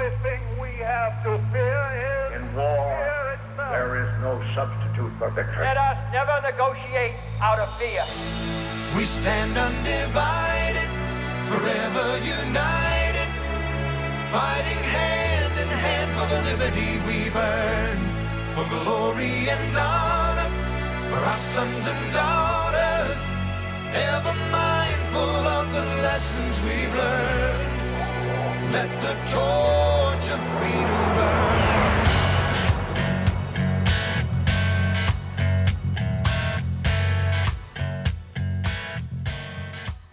only thing we have to fear is In war, fear itself. there is no substitute for victory. Let us never negotiate out of fear. We stand undivided, forever united, fighting hand in hand for the liberty we've earned, for glory and honor, for our sons and daughters, ever mindful of the lessons we've learned. Let the torch of freedom burn.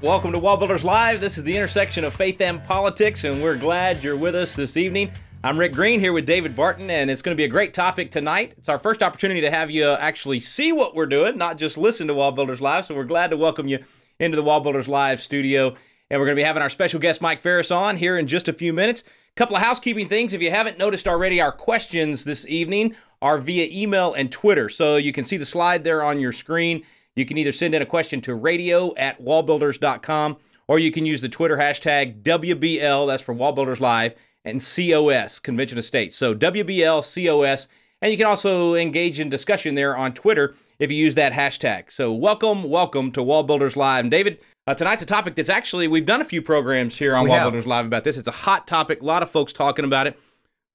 Welcome to Wall Builders Live. This is the intersection of faith and politics, and we're glad you're with us this evening. I'm Rick Green here with David Barton, and it's going to be a great topic tonight. It's our first opportunity to have you actually see what we're doing, not just listen to Wall Builders Live, so we're glad to welcome you into the Wall Builders Live studio. And we're going to be having our special guest Mike Ferris on here in just a few minutes. A couple of housekeeping things. If you haven't noticed already, our questions this evening are via email and Twitter, so you can see the slide there on your screen. You can either send in a question to radio@wallbuilders.com, or you can use the Twitter hashtag WBL, that's for Wall Builders Live, and COS, Convention of States. So WBL, COS, and you can also engage in discussion there on Twitter if you use that hashtag. So welcome to Wall Builders Live. And David, tonight's a topic that's actually, we've done a few programs here on Wall Builders Live about this. It's a hot topic, a lot of folks talking about it.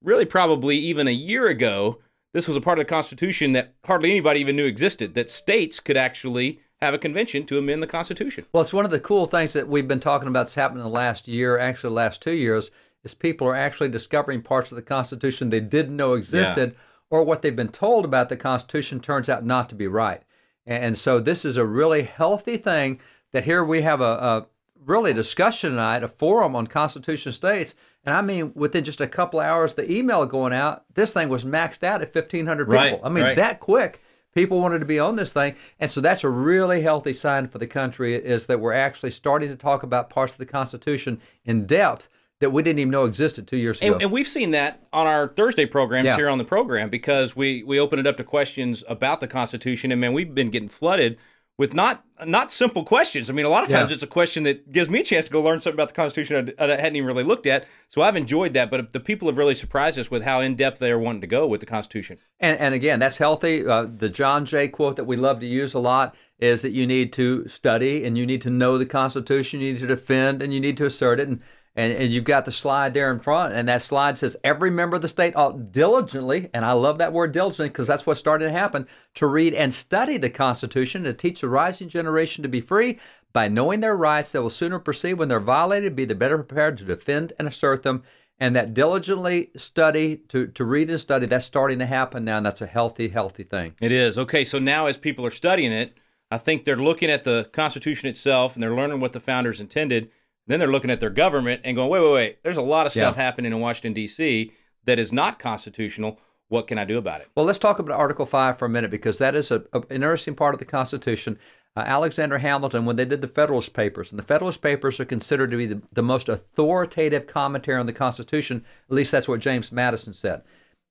Really probably even a year ago, this was a part of the Constitution that hardly anybody even knew existed, that states could actually have a convention to amend the Constitution. Well, it's one of the cool things that we've been talking about that's happened in the last year, actually the last 2 years, is people are actually discovering parts of the Constitution they didn't know existed, or what they've been told about the Constitution turns out not to be right. And so this is a really healthy thing that here we have a really discussion tonight, a forum on Constitution states. And I mean, within just a couple of hours, the email going out, this thing was maxed out at 1,500 people. Right, I mean, that quick. People wanted to be on this thing. And so that's a really healthy sign for the country, is that we're actually starting to talk about parts of the Constitution in depth that we didn't even know existed 2 years ago. And we've seen that on our Thursday programs here on the program, because we open it up to questions about the Constitution, and man, we've been getting flooded with not simple questions. I mean, a lot of times it's a question that gives me a chance to go learn something about the Constitution I hadn't even really looked at. So I've enjoyed that, but the people have really surprised us with how in-depth they're wanting to go with the Constitution. And again, that's healthy. The John Jay quote that we love to use a lot is that you need to study and you need to know the Constitution, you need to defend and you need to assert it. And you've got the slide there in front, and that slide says every member of the state ought diligently, and I love that word diligently because that's what started to happen, to read and study the Constitution, to teach the rising generation to be free. By knowing their rights, they will sooner perceive when they're violated, be the better prepared to defend and assert them. And that diligently study, to read and study, that's starting to happen now, and that's a healthy thing. It is. Okay, so now as people are studying it, I think they're looking at the Constitution itself, and they're learning what the founders intended. Then they're looking at their government and going, wait. There's a lot of stuff happening in Washington, D.C. that is not constitutional. What can I do about it? Well, let's talk about Article 5 for a minute, because that is an interesting part of the Constitution. Alexander Hamilton, when they did the Federalist Papers, and the Federalist Papers are considered to be the most authoritative commentary on the Constitution, at least that's what James Madison said.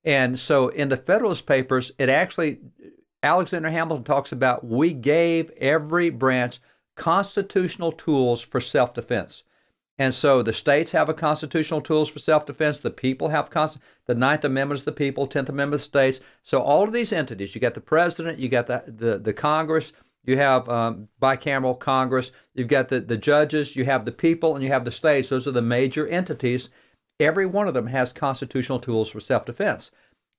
And so in the Federalist Papers, Alexander Hamilton talks about, we gave every branch constitutional tools for self-defense. And so the states have a constitutional tools for self-defense. The people have the Ninth Amendment is the people, 10th Amendment is the states. So all of these entities, you got the president, you got the Congress, you have bicameral Congress, you've got the judges, you have the people, and you have the states. Those are the major entities. Every one of them has constitutional tools for self-defense.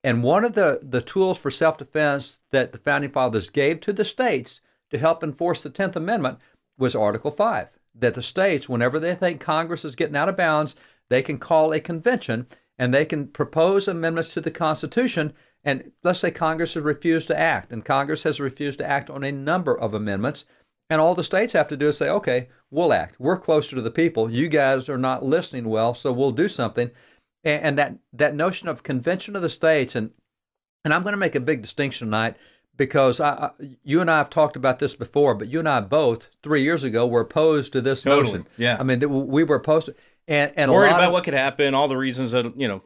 And one of the tools for self-defense that the Founding Fathers gave to the states to help enforce the 10th Amendment was Article 5. That the states, whenever they think Congress is getting out of bounds, they can call a convention and they can propose amendments to the Constitution. And let's say Congress has refused to act, and Congress has refused to act on a number of amendments. And all the states have to do is say, okay, we'll act. We're closer to the people. You guys are not listening well, so we'll do something. And that notion of convention of the states, and I'm going to make a big distinction tonight, because you and I have talked about this before, but you and I both 3 years ago were opposed to this notion. Yeah, I mean, we were opposed to, and worried about what could happen, all the reasons that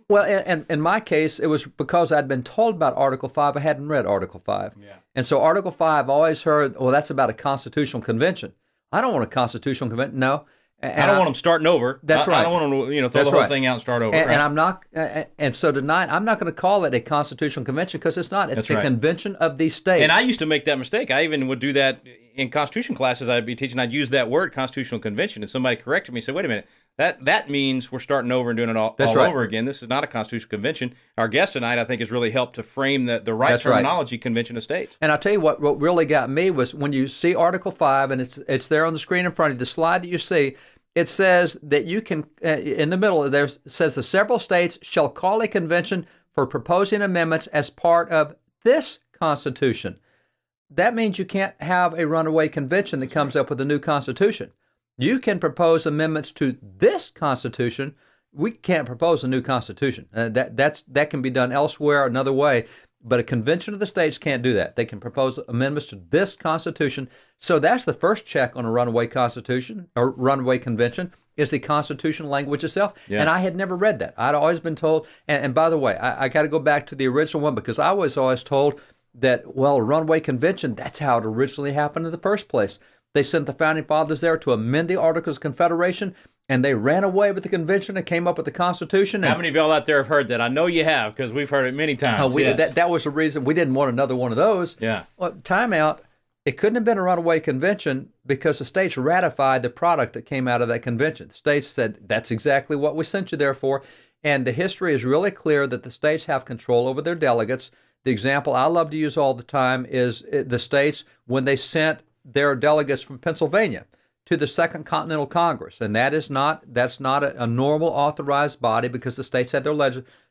Well, and in my case, it was because I'd been told about Article 5. I hadn't read Article 5, and so Article 5, I always heard, well, that's about a constitutional convention. I don't want a constitutional convention. No, I don't want them starting over. That's right. I don't want them to, throw the whole thing out and start over. And I'm not. And so tonight, I'm not going to call it a constitutional convention because it's not. It's a convention of these states. And I used to make that mistake. I even would do that in Constitution classes. I'd be teaching. I'd use that word, constitutional convention, and somebody corrected me. Said, "Wait a minute. That means we're starting over and doing it all over again. This is not a constitutional convention." Our guest tonight, I think, has really helped to frame the right terminology, convention of states. And I'll tell you what really got me was when you see Article 5, and it's there on the screen in front of you, the slide that you see, it says that you can, in the middle, there says the several states shall call a convention for proposing amendments as part of this Constitution. That means you can't have a runaway convention that comes up with a new Constitution. You can propose amendments to this Constitution. We can't propose a new Constitution. That can be done elsewhere, another way. But a convention of the states can't do that. They can propose amendments to this Constitution. So that's the first check on a runaway Constitution or runaway convention is the Constitution language itself. Yeah. And I had never read that. I'd always been told, and by the way, I got to go back to the original one because I was always told that, well, a runaway convention, that's how it originally happened in the first place. They sent the Founding Fathers there to amend the Articles of Confederation, and they ran away with the convention and came up with the Constitution. How many of y'all out there have heard that? I know you have, because we've heard it many times. That was the reason we didn't want another one of those. Yeah. Well, time out. It couldn't have been a runaway convention because the states ratified the product that came out of that convention. The states said, that's exactly what we sent you there for. And the history is really clear that the states have control over their delegates. The example I love to use all the time is the states when they sent their delegates from Pennsylvania to the Second Continental Congress, and that's not a normal authorized body because the states had their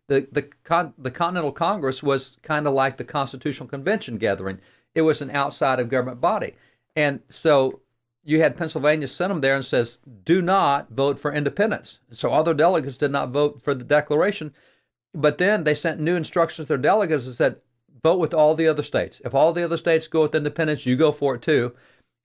the Continental Congress was kind of like the Constitutional Convention gathering. It was an outside of government body, and so you had Pennsylvania send them there and says, "Do not vote for independence." So all their delegates did not vote for the Declaration, but then they sent new instructions to their delegates and said, "Vote with all the other states. If all the other states go with independence, you go for it too."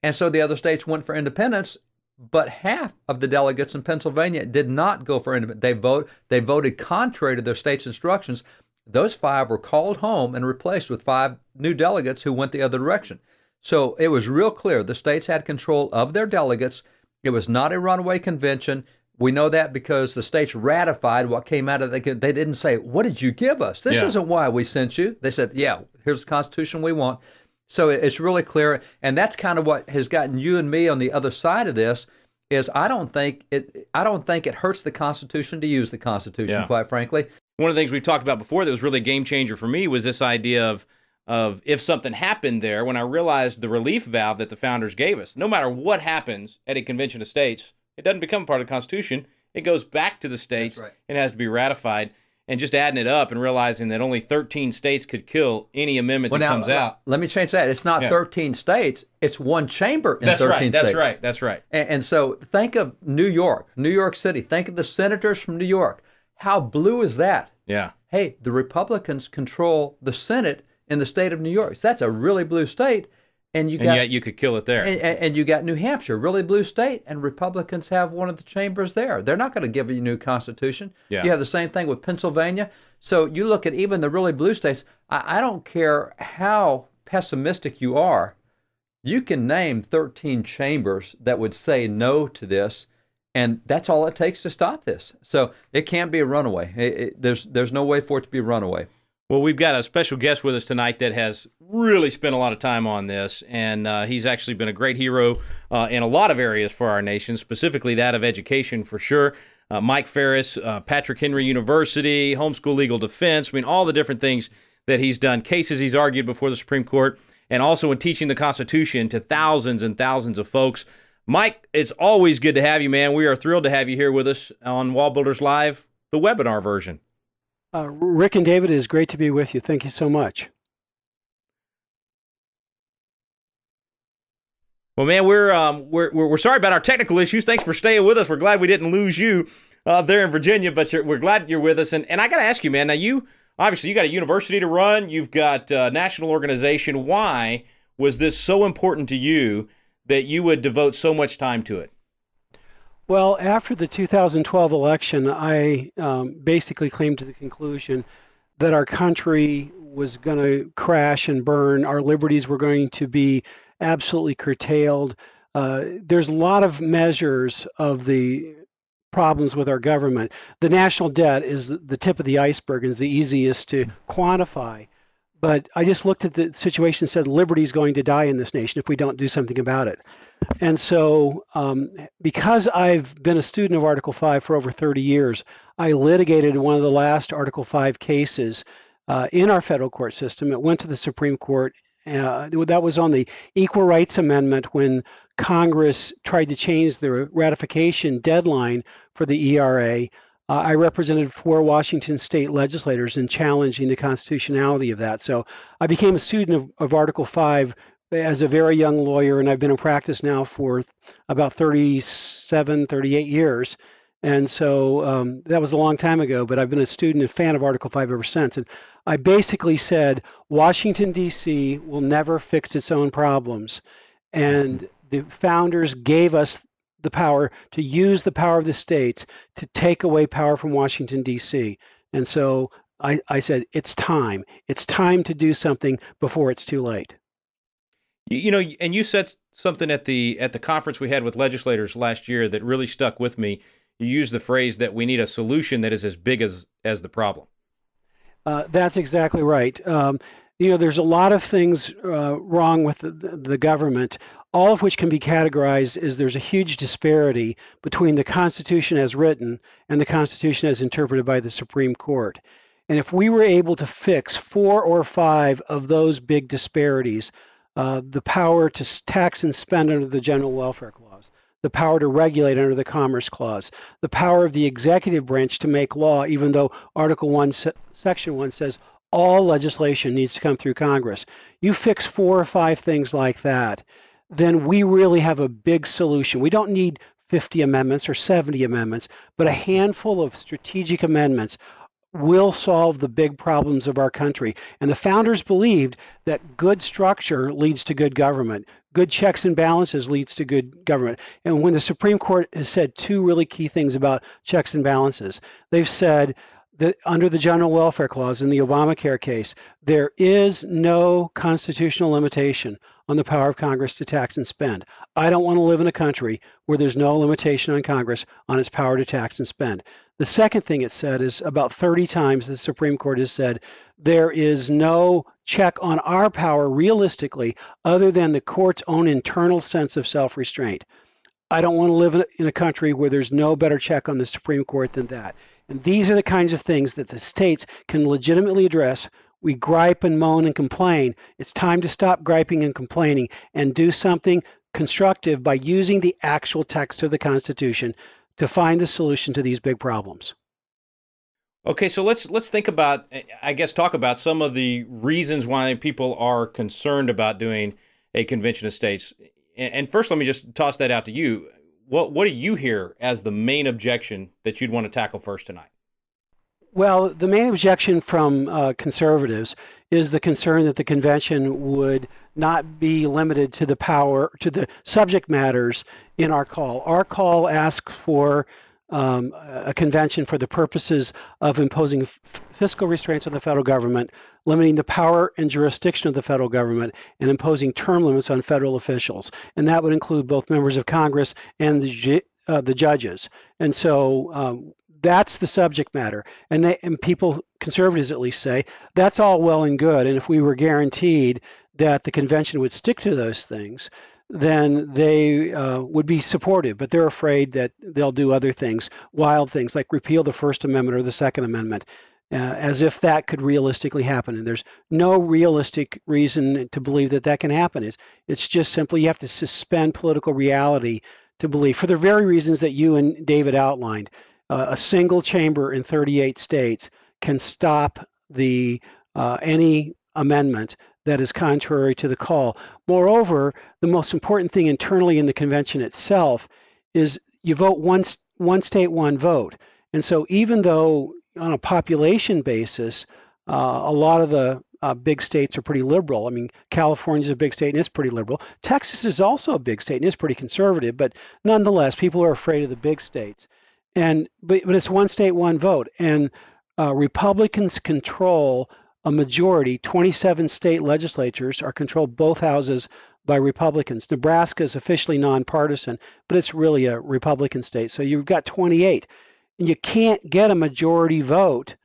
And so the other states went for independence, but half of the delegates in Pennsylvania did not go for independence. They voted contrary to their state's instructions. Those 5 were called home and replaced with 5 new delegates who went the other direction. So it was real clear. The states had control of their delegates. It was not a runaway convention. We know that because the states ratified what came out of it. They didn't say, "What did you give us? This isn't why we sent you." They said, "Yeah, here's the Constitution we want." So it's really clear, and that's kind of what has gotten you and me on the other side of this. Is I don't think it hurts the Constitution to use the Constitution, quite frankly. One of the things we've talked about before that was really a game changer for me was this idea of if something happened there, when I realized the relief valve that the founders gave us. No matter what happens at a convention of states, it doesn't become part of the Constitution. It goes back to the states and has to be ratified. And just adding it up and realizing that only 13 states could kill any amendment that comes out. Let me change that. It's not 13 states. It's one chamber in 13 states. That's right. And so think of New York City. Think of the senators from New York. How blue is that? Yeah. Hey, the Republicans control the Senate in the state of New York. So that's a really blue state. And yet you could kill it there. And you got New Hampshire, really blue state, and Republicans have one of the chambers there. They're not going to give you a new Constitution. Yeah. You have the same thing with Pennsylvania. So you look at even the really blue states, I don't care how pessimistic you are, you can name 13 chambers that would say no to this, and that's all it takes to stop this. So it can't be a runaway. There's no way for it to be a runaway. Well, we've got a special guest with us tonight that has really spent a lot of time on this, and he's actually been a great hero in a lot of areas for our nation, specifically that of education for sure. Mike Farris, Patrick Henry University, Homeschool Legal Defense, all the different things that he's done, cases he's argued before the Supreme Court, and also in teaching the Constitution to thousands and thousands of folks. Mike, it's always good to have you, man. We are thrilled to have you here with us on Wall Builders Live, the webinar version. Rick and David, it is great to be with you. Thank you so much. Well, man, we're sorry about our technical issues. Thanks for staying with us. We're glad we didn't lose you there in Virginia, but we're glad you're with us. And I got to ask you, man. Now, you got a university to run. You've got a national organization. Why was this so important to you that you would devote so much time to it? Well, after the 2012 election, I basically came to the conclusion that our country was going to crash and burn. Our liberties were going to be absolutely curtailed. There's a lot of measures of the problems with our government. The national debt is the tip of the iceberg and is the easiest to quantify. But I just looked at the situation and said liberty is going to die in this nation if we don't do something about it. And so because I've been a student of Article 5 for over 30 years, I litigated one of the last Article 5 cases in our federal court system. It went to the Supreme Court. That was on the Equal Rights Amendment when Congress tried to change the ratification deadline for the ERA. I represented 4 Washington state legislators in challenging the constitutionality of that. So I became a student of Article 5 as a very young lawyer, and I've been in practice now for about 37, 38 years. And so that was a long time ago, but I've been a student and fan of Article 5 ever since. And I basically said, Washington, D.C. will never fix its own problems. And the founders gave us the power to use the power of the states to take away power from Washington, D.C. And so I said, it's time. It's time to do something before it's too late. You know, and you said something at the conference we had with legislators last year that really stuck with me. You used the phrase that we need a solution that is as big as the problem. That's exactly right. You know, there's a lot of things wrong with the government, all of which can be categorized as there's a huge disparity between the Constitution as written and the Constitution as interpreted by the Supreme Court. And if we were able to fix 4 or 5 of those big disparities, the power to tax and spend under the General Welfare Clause, the power to regulate under the Commerce Clause, the power of the executive branch to make law, even though Article 1, Section 1 says all legislation needs to come through Congress. You fix 4 or 5 things like that, then we really have a big solution. We don't need 50 amendments or 70 amendments, but a handful of strategic amendments will solve the big problems of our country. And the founders believed that good structure leads to good government. Good checks and balances leads to good government. And when the Supreme Court has said 2 really key things about checks and balances, they've said that under the General Welfare Clause in the Obamacare case, there is no constitutional limitation on the power of Congress to tax and spend. I don't want to live in a country where there's no limitation on Congress on its power to tax and spend. The second thing it said is about 30 times the Supreme Court has said there is no check on our power realistically other than the court's own internal sense of self-restraint. I don't want to live in a country where there's no better check on the Supreme Court than that. And these are the kinds of things that the states can legitimately address. We gripe and moan and complain. It's time to stop griping and complaining and do something constructive by using the actual text of the Constitution to find the solution to these big problems. Okay, so let's think about, I guess, talk about some of the reasons why people are concerned about doing a convention of states. And first, let me just toss that out to you. What do you hear as the main objection that you'd want to tackle first tonight? Well, the main objection from conservatives is the concern that the convention would not be limited to the power, to the subject matters in our call. Our call asks for a convention for the purposes of imposing fiscal restraints on the federal government, limiting the power and jurisdiction of the federal government, and imposing term limits on federal officials. And that would include both members of Congress and the judges. And so that's the subject matter. And people, conservatives at least, say that's all well and good. And if we were guaranteed that the convention would stick to those things, then they would be supportive, but they're afraid that they'll do other things, wild things like repeal the First Amendment or the Second Amendment, as if that could realistically happen. And there's no realistic reason to believe that that can happen. It's just simply you have to suspend political reality to believe, for the very reasons that you and David outlined. A single chamber in 38 states can stop any amendment that is contrary to the call. Moreover, the most important thing internally in the convention itself is you vote one state, one vote. And so even though on a population basis, a lot of the big states are pretty liberal. I mean, California's a big state and it's pretty liberal. Texas is also a big state and it's pretty conservative, but nonetheless, people are afraid of the big states. But it's one state, one vote. And Republicans control a majority. 27 state legislatures are controlled both houses, by Republicans. Nebraska is officially nonpartisan, but it's really a Republican state. So you've got 28. And you can't get a majority vote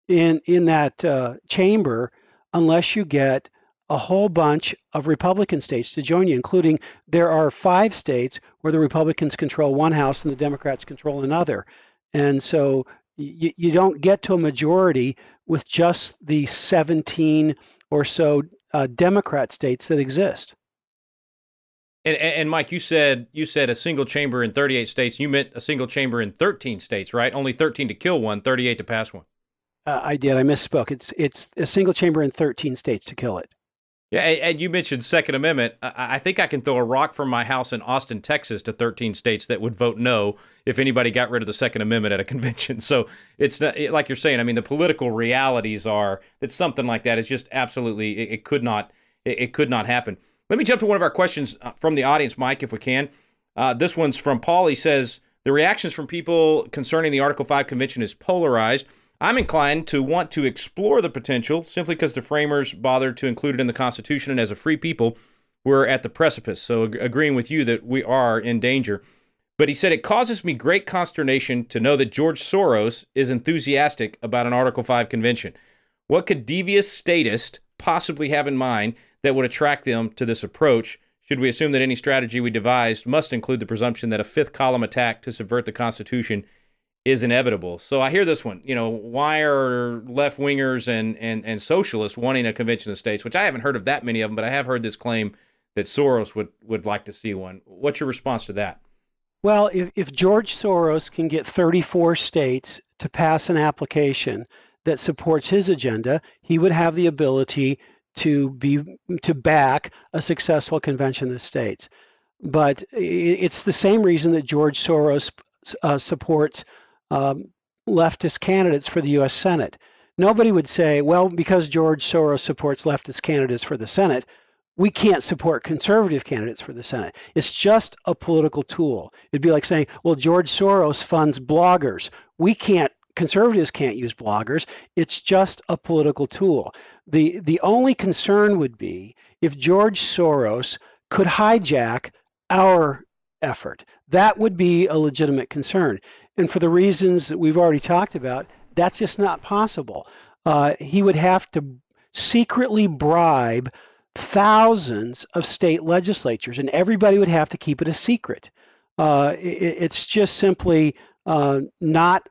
in that chamber unless you get a whole bunch of Republican states to join you, including there are 5 states where the Republicans control one house and the Democrats control another. And so you don't get to a majority with just the 17 or so Democrat states that exist. And Mike, you said a single chamber in 38 states. You meant a single chamber in 13 states, right? Only 13 to kill one, 38 to pass one. I did. I misspoke. It's a single chamber in 13 states to kill it. Yeah, and you mentioned Second Amendment. I think I can throw a rock from my house in Austin, Texas, to 13 states that would vote no if anybody got rid of the Second Amendment at a convention. So it's not, like you're saying. I mean, the political realities are that something like that is just absolutely it could not happen. Let me jump to one of our questions from the audience, Mike, if we can. This one's from Paul. He says the reactions from people concerning the Article 5 convention is polarized. I'm inclined to want to explore the potential simply because the framers bothered to include it in the Constitution, and as a free people, we're at the precipice. So agreeing with you that we are in danger. But he said, it causes me great consternation to know that George Soros is enthusiastic about an Article 5 convention. What could devious statists possibly have in mind that would attract them to this approach? Should we assume that any strategy we devised must include the presumption that a fifth column attack to subvert the Constitution is inevitable? So I hear this one, why are left-wingers and socialists wanting a convention of states, which I haven't heard of that many of them, but I have heard this claim that Soros would like to see one. What's your response to that? Well, if George Soros can get 34 states to pass an application that supports his agenda, he would have the ability to back a successful convention of the states. But it's the same reason that George Soros supports leftist candidates for the U.S. Senate. Nobody would say, well, because George Soros supports leftist candidates for the Senate, we can't support conservative candidates for the Senate. It's just a political tool. It'd be like saying, well, George Soros funds bloggers. Conservatives can't use bloggers. It's just a political tool. The only concern would be if George Soros could hijack our effort. That would be a legitimate concern. And for the reasons that we've already talked about, that's just not possible. He would have to secretly bribe thousands of state legislatures, and everybody would have to keep it a secret. It's just simply not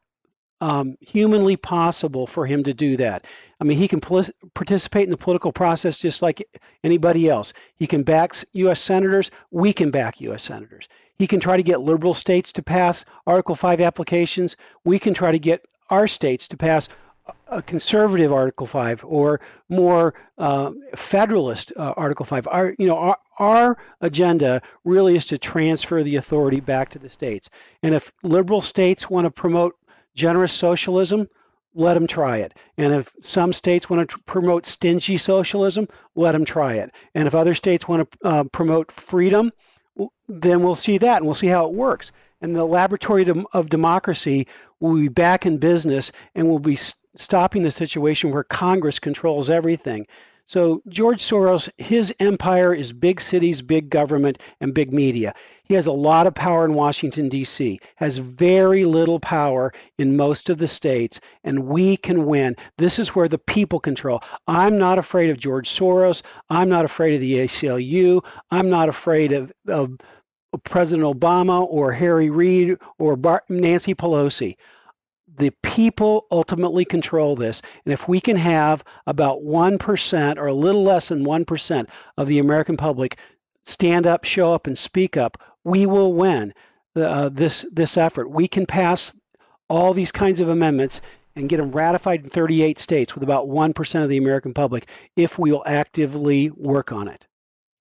humanly possible for him to do that. I mean, he can participate in the political process just like anybody else. He can back U.S. senators. We can back U.S. senators. He can try to get liberal states to pass Article 5 applications. We can try to get our states to pass a conservative Article 5 or more federalist Article 5. Our agenda really is to transfer the authority back to the states. And if liberal states want to promote generous socialism, let them try it. And if some states want to promote stingy socialism, let them try it. And if other states want to promote freedom, then we'll see that, and we'll see how it works. And the laboratory of democracy will be back in business, and will be stopping the situation where Congress controls everything. So George Soros, his empire is big cities, big government, and big media. He has a lot of power in Washington, D.C., has very little power in most of the states, and we can win. This is where the people control. I'm not afraid of George Soros. I'm not afraid of the ACLU. I'm not afraid of President Obama or Harry Reid or Nancy Pelosi. The people ultimately control this. And if we can have about 1% or a little less than 1% of the American public stand up, show up, and speak up, we will win this effort. We can pass all these kinds of amendments and get them ratified in 38 states with about 1% of the American public if we will actively work on it.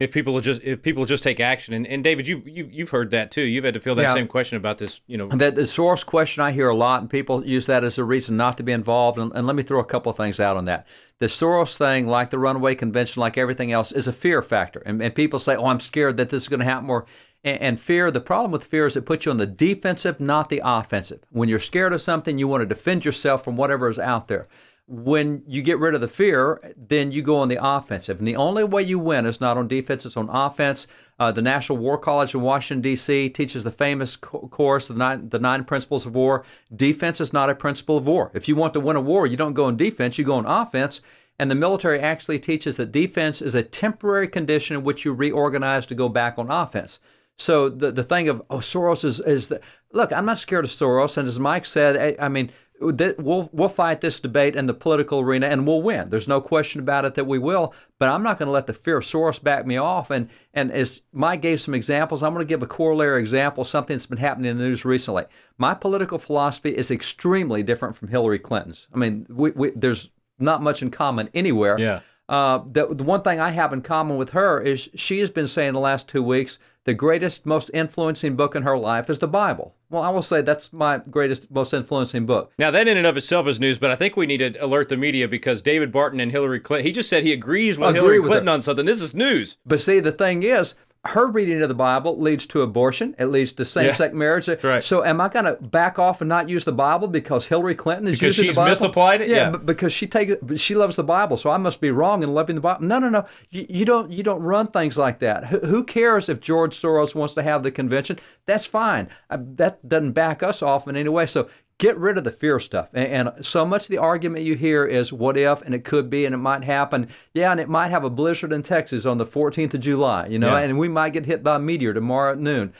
If people just take action, and David, you've heard that too. You've had to feel that same question about this. That the source question I hear a lot, and people use that as a reason not to be involved. And let me throw a couple of things out on that. The Soros thing, like the runaway convention, like everything else, is a fear factor. And people say, "Oh, I'm scared that this is going to happen more." And fear, the problem with fear is it puts you on the defensive, not the offensive. When you're scared of something, you want to defend yourself from whatever is out there. when you get rid of the fear, then you go on the offensive. And the only way you win is not on defense, it's on offense. The National War College in Washington, D.C. teaches the famous course, the nine Principles of War. Defense is not a principle of war. If you want to win a war, you don't go on defense, you go on offense. And the military actually teaches that defense is a temporary condition in which you reorganize to go back on offense. So the thing of, Soros is that, look, I'm not scared of Soros. And as Mike said, I mean, we'll fight this debate in the political arena and we'll win. There's no question about it that we will. But I'm not going to let the fear of Soros back me off. And as Mike gave some examples, I'm going to give a corollary example, something that's been happening in the news recently. My political philosophy is extremely different from Hillary Clinton's. I mean, there's not much in common anywhere. Yeah. The one thing I have in common with her is she has been saying the last 2 weeks the greatest, most influencing book in her life is the Bible. Well, I will say that's my greatest, most influencing book. Now, that in and of itself is news, but I think we need to alert the media because David Barton and Hillary Clinton, he just said he agrees with Hillary Clinton on something. This is news. But see, the thing is, her reading of the Bible leads to abortion. It leads to same-sex marriage. Right. So am I going to back off and not use the Bible because Hillary Clinton is using the Bible? Because she's misapplied it? Yeah, because she loves the Bible, so I must be wrong in loving the Bible. No. You don't run things like that. Who cares if George Soros wants to have the convention? That's fine. That doesn't back us off in any way. So get rid of the fear stuff. And so much of the argument you hear is what if, and it could be, and it might happen. Yeah, and it might have a blizzard in Texas on the 14th of July, and we might get hit by a meteor tomorrow at noon.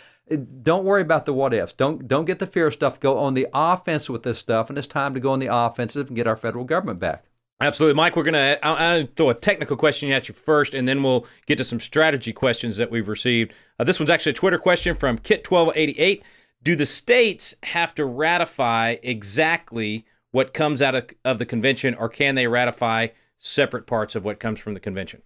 Don't worry about the what ifs. Don't get the fear stuff. Go on the offense with this stuff, and it's time to go on the offensive and get our federal government back. Absolutely. Mike, I'll throw a technical question at you first, and then we'll get to some strategy questions that we've received. This one's actually a Twitter question from Kit1288. Do the states have to ratify exactly what comes out of the convention, or can they ratify separate parts of what comes from the convention?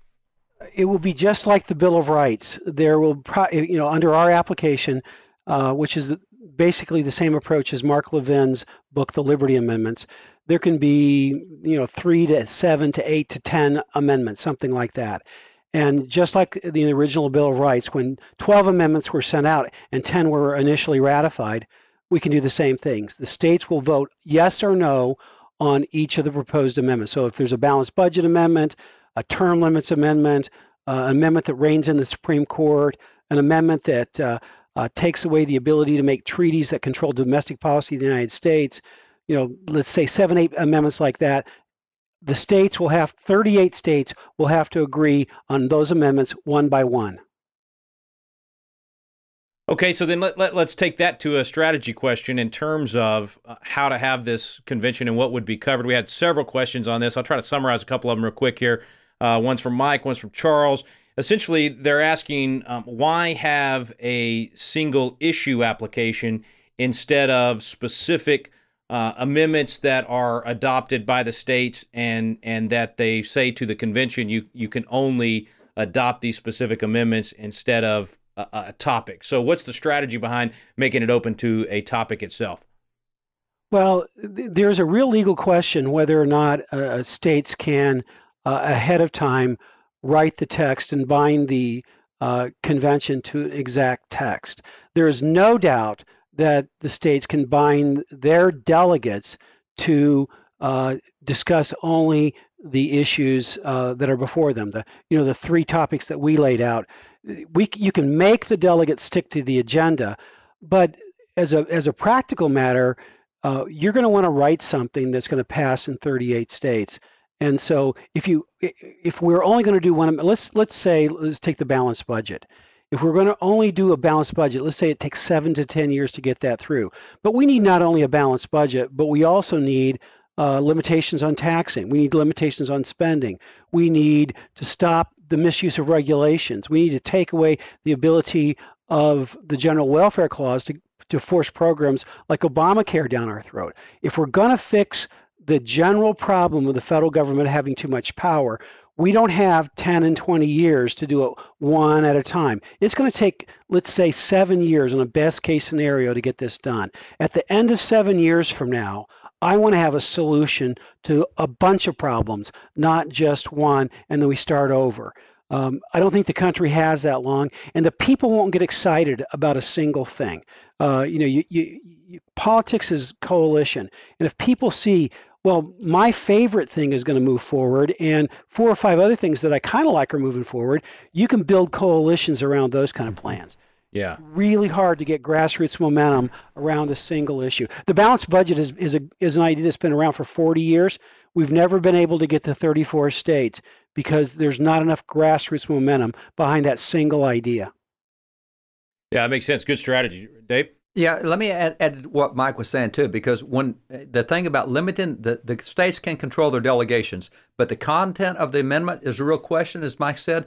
It will be just like the Bill of Rights. There will, under our application, which is basically the same approach as Mark Levin's book, The Liberty Amendments, there can be, 3 to 7 to 8 to 10 amendments, something like that. And just like the original Bill of Rights, when 12 amendments were sent out and 10 were initially ratified, we can do the same things. The states will vote yes or no on each of the proposed amendments. So if there's a balanced budget amendment, a term limits amendment, an amendment that reins in the Supreme Court, an amendment that takes away the ability to make treaties that control domestic policy of the United States, let's say 7, 8 amendments like that, the states will have, 38 states will have to agree on those amendments one by one. Okay, so then let's take that to a strategy question in terms of how to have this convention and what would be covered. We had several questions on this. I'll try to summarize a couple of them real quick here. One's from Mike, one's from Charles. Essentially, they're asking why have a single issue application instead of specific amendments that are adopted by the states and that they say to the convention you can only adopt these specific amendments instead of a topic. So what's the strategy behind making it open to a topic itself? Well, there's a real legal question whether or not states can ahead of time write the text and bind the convention to exact text. There is no doubt that the states can bind their delegates to discuss only the issues that are before them. The 3 topics that we laid out. You can make the delegates stick to the agenda, but as a practical matter, you're going to want to write something that's going to pass in 38 states. And so if we're only going to do one, let's take the balanced budget. If we're going to only do a balanced budget, let's say it takes 7 to 10 years to get that through. But we need not only a balanced budget, but we also need limitations on taxing. We need limitations on spending. We need to stop the misuse of regulations. We need to take away the ability of the general welfare clause to force programs like Obamacare down our throat. If we're going to fix the general problem of the federal government having too much power, we don't have 10 and 20 years to do it one at a time. It's going to take, let's say, 7 years in a best case scenario to get this done. At the end of 7 years from now, I want to have a solution to a bunch of problems, not just one, and then we start over. I don't think the country has that long, and the people won't get excited about a single thing. Politics is coalition, and if people see Well, my favorite thing is going to move forward, and 4 or 5 other things that I kind of like are moving forward. You can build coalitions around those kind of plans. Yeah. Really hard to get grassroots momentum around a single issue. The balanced budget is an idea that's been around for 40 years. We've never been able to get to 34 states because there's not enough grassroots momentum behind that single idea. Yeah, that makes sense. Good strategy. Dave? Yeah, let me add what Mike was saying too, because when the thing about limiting the states can control their delegations, but the content of the amendment is a real question, as Mike said.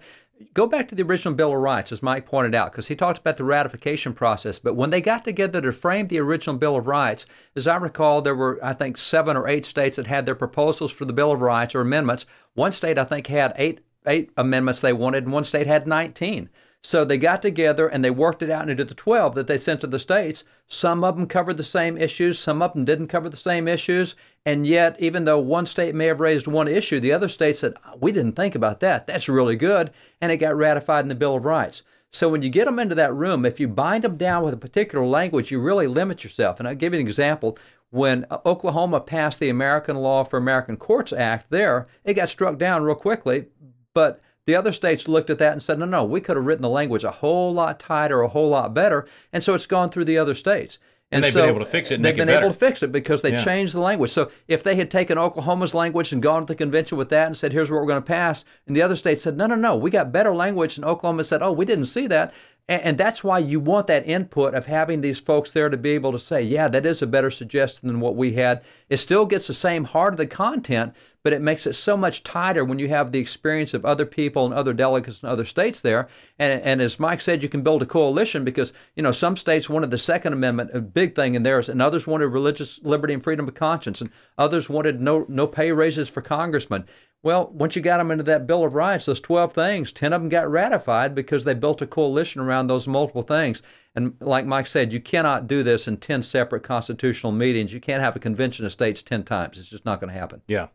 Go back to the original Bill of Rights, as Mike pointed out, because he talked about the ratification process. But when they got together to frame the original Bill of Rights, as I recall, there were, I think, 7 or 8 states that had their proposals for the Bill of Rights or amendments. One state, I think, had eight amendments they wanted, and one state had 19. So they got together and they worked it out into the 12 that they sent to the states. Some of them covered the same issues, some of them didn't cover the same issues. And yet, even though one state may have raised one issue, the other state said, we didn't think about that. That's really good. And it got ratified in the Bill of Rights. So when you get them into that room, if you bind them down with a particular language, you really limit yourself. And I'll give you an example. When Oklahoma passed the American Law for American Courts Act there, it got struck down real quickly. But the other states looked at that and said, no, we could have written the language a whole lot tighter, a whole lot better. And so it's gone through the other states. And they've been able to fix it and they've make it been able better. to fix it because they changed the language. So if they had taken Oklahoma's language and gone to the convention with that and said, here's what we're going to pass, and the other states said, no, we got better language, and Oklahoma said, we didn't see that. And that's why you want that input of having these folks there to be able to say, yeah, that is a better suggestion than what we had. It still gets the same heart of the content, but it makes it so much tighter when you have the experience of other people and other delegates in other states there. And as Mike said, you can build a coalition because, some states wanted the Second Amendment, a big thing in theirs, and others wanted religious liberty and freedom of conscience, and others wanted no pay raises for congressmen. Well, once you got them into that Bill of Rights, those 12 things, 10 of them got ratified because they built a coalition around those multiple things. And like Mike said, you cannot do this in 10 separate constitutional meetings. You can't have a convention of states 10 times. It's just not going to happen. Yeah.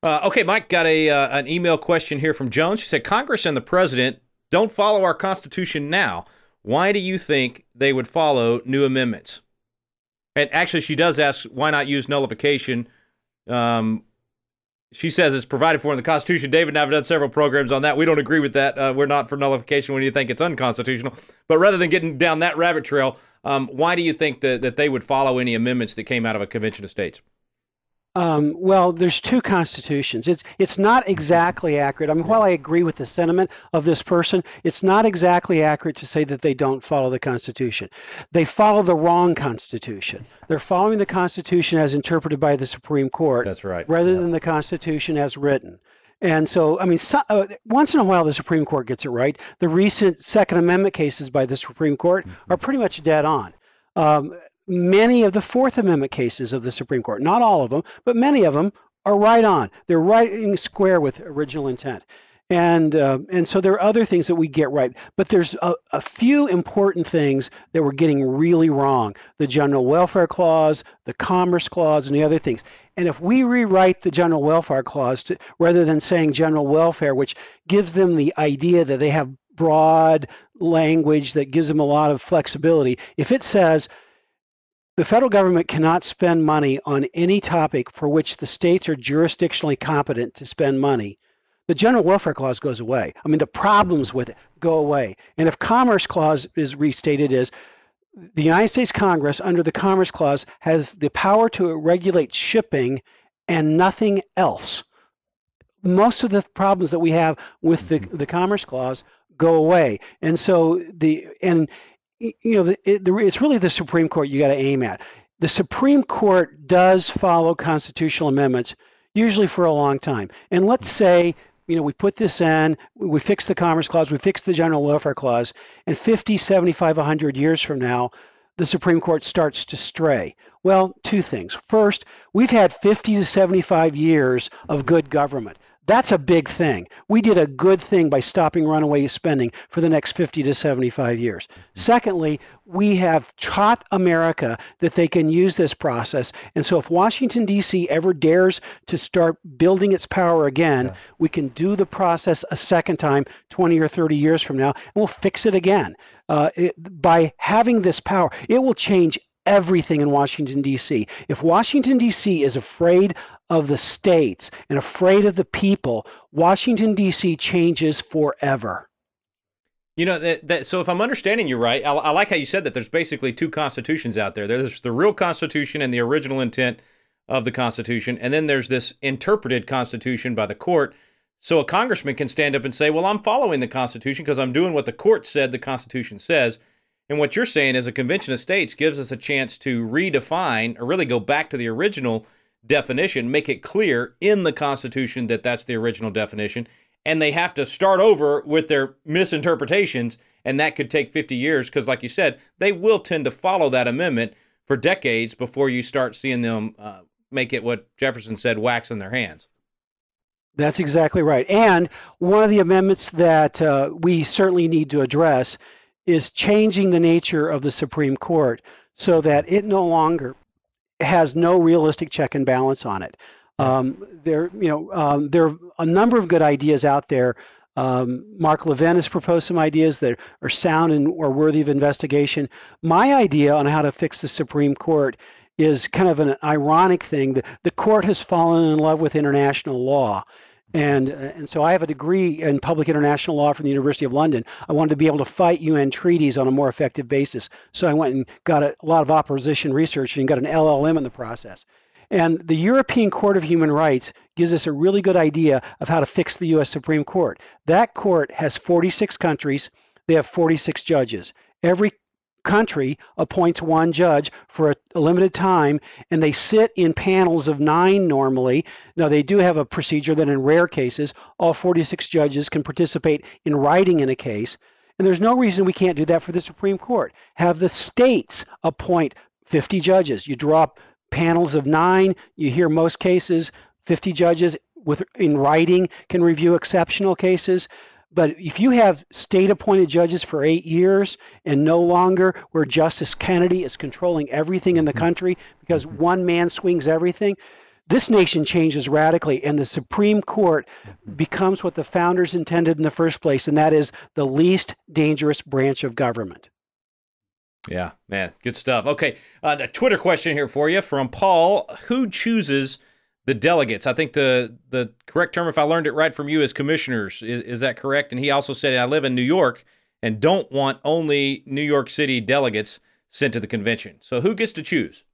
Okay, Mike, got an email question here from Joan. She said, Congress and the president don't follow our Constitution now. Why do you think they would follow new amendments? And actually, she does ask, why not use nullification? She says it's provided for in the Constitution. David and I have done several programs on that. We don't agree with that. We're not for nullification when you think it's unconstitutional. But rather than getting down that rabbit trail, why do you think that they would follow any amendments that came out of a convention of states? Well, there's 2 constitutions. It's not exactly accurate. I mean, while I agree with the sentiment of this person, it's not exactly accurate to say that they don't follow the Constitution. They follow the wrong Constitution. They're following the Constitution as interpreted by the Supreme Court. That's right. Rather than the Constitution as written. And so, I mean, once in a while the Supreme Court gets it right. The recent Second Amendment cases by the Supreme Court are pretty much dead on. Many of the Fourth Amendment cases of the Supreme Court, not all of them, but many of them are right on. They're right in square with original intent. And so there are other things that we get right. But there's a few important things that we're getting really wrong. The General Welfare Clause, the Commerce Clause, and the other things. And if we rewrite the General Welfare Clause rather than saying general welfare, which gives them the idea that they have broad language that gives them a lot of flexibility, if it says, the federal government cannot spend money on any topic for which the states are jurisdictionally competent to spend money, the General Welfare Clause goes away. I mean, the problems with it go away. And if Commerce Clause is restated as the United States Congress, under the Commerce Clause, has the power to regulate shipping and nothing else. Most of the problems that we have with the Commerce Clause go away. And so it's really the Supreme Court you got to aim at. The Supreme Court does follow constitutional amendments, usually for a long time. And let's say, we put this in, we fix the Commerce Clause, we fix the General Welfare Clause, and 50, 75, 100 years from now, the Supreme Court starts to stray. Well, 2 things. First, we've had 50 to 75 years of good government. That's a big thing. We did a good thing by stopping runaway spending for the next 50 to 75 years. Secondly, we have taught America that they can use this process. And so if Washington, D.C. ever dares to start building its power again, we can do the process a second time 20 or 30 years from now, and we'll fix it again. By having this power, it will change everything in Washington, D.C. If Washington, D.C. is afraid of the states and afraid of the people, Washington, D.C. changes forever. You know, so if I'm understanding you right, I like how you said that there's basically two constitutions out there. There's the real Constitution and the original intent of the Constitution, and then there's this interpreted Constitution by the court. So a congressman can stand up and say, well, I'm following the Constitution because I'm doing what the court said the Constitution says. And what you're saying is a convention of states gives us a chance to redefine or really go back to the original definition, make it clear in the Constitution that that's the original definition. And they have to start over with their misinterpretations, and that could take 50 years because, like you said, they will tend to follow that amendment for decades before you start seeing them make it what Jefferson said, wax in their hands. That's exactly right. And one of the amendments that we certainly need to address is changing the nature of the Supreme Court so that it no longer has no realistic check and balance on it. There are a number of good ideas out there. Mark Levin has proposed some ideas that are sound and are worthy of investigation. My idea on how to fix the Supreme Court is kind of an ironic thing. The court has fallen in love with international law. And so I have a degree in public international law from the University of London. I wanted to be able to fight UN treaties on a more effective basis. So I went and got a lot of opposition research and got an LLM in the process. And the European Court of Human Rights gives us a really good idea of how to fix the U.S. Supreme Court. That court has 46 countries. They have 46 judges. Every country appoints one judge for a limited time, and they sit in panels of 9 normally. Now, they do have a procedure that in rare cases, all 46 judges can participate in writing in a case. And there's no reason we can't do that for the Supreme Court. Have the states appoint 50 judges. You draw up panels of 9. You hear most cases. 50 judges in writing can review exceptional cases. But if you have state-appointed judges for 8 years and no longer where Justice Kennedy is controlling everything in the country because one man swings everything, this nation changes radically, and the Supreme Court becomes what the founders intended in the first place, and that is the least dangerous branch of government. Yeah, man, good stuff. Okay, a Twitter question here for you from Paul. Who chooses the delegates? I think the correct term, if I learned it right from you, is commissioners. Is that correct? And he also said, I live in New York and don't want only New York City delegates sent to the convention. So who gets to choose?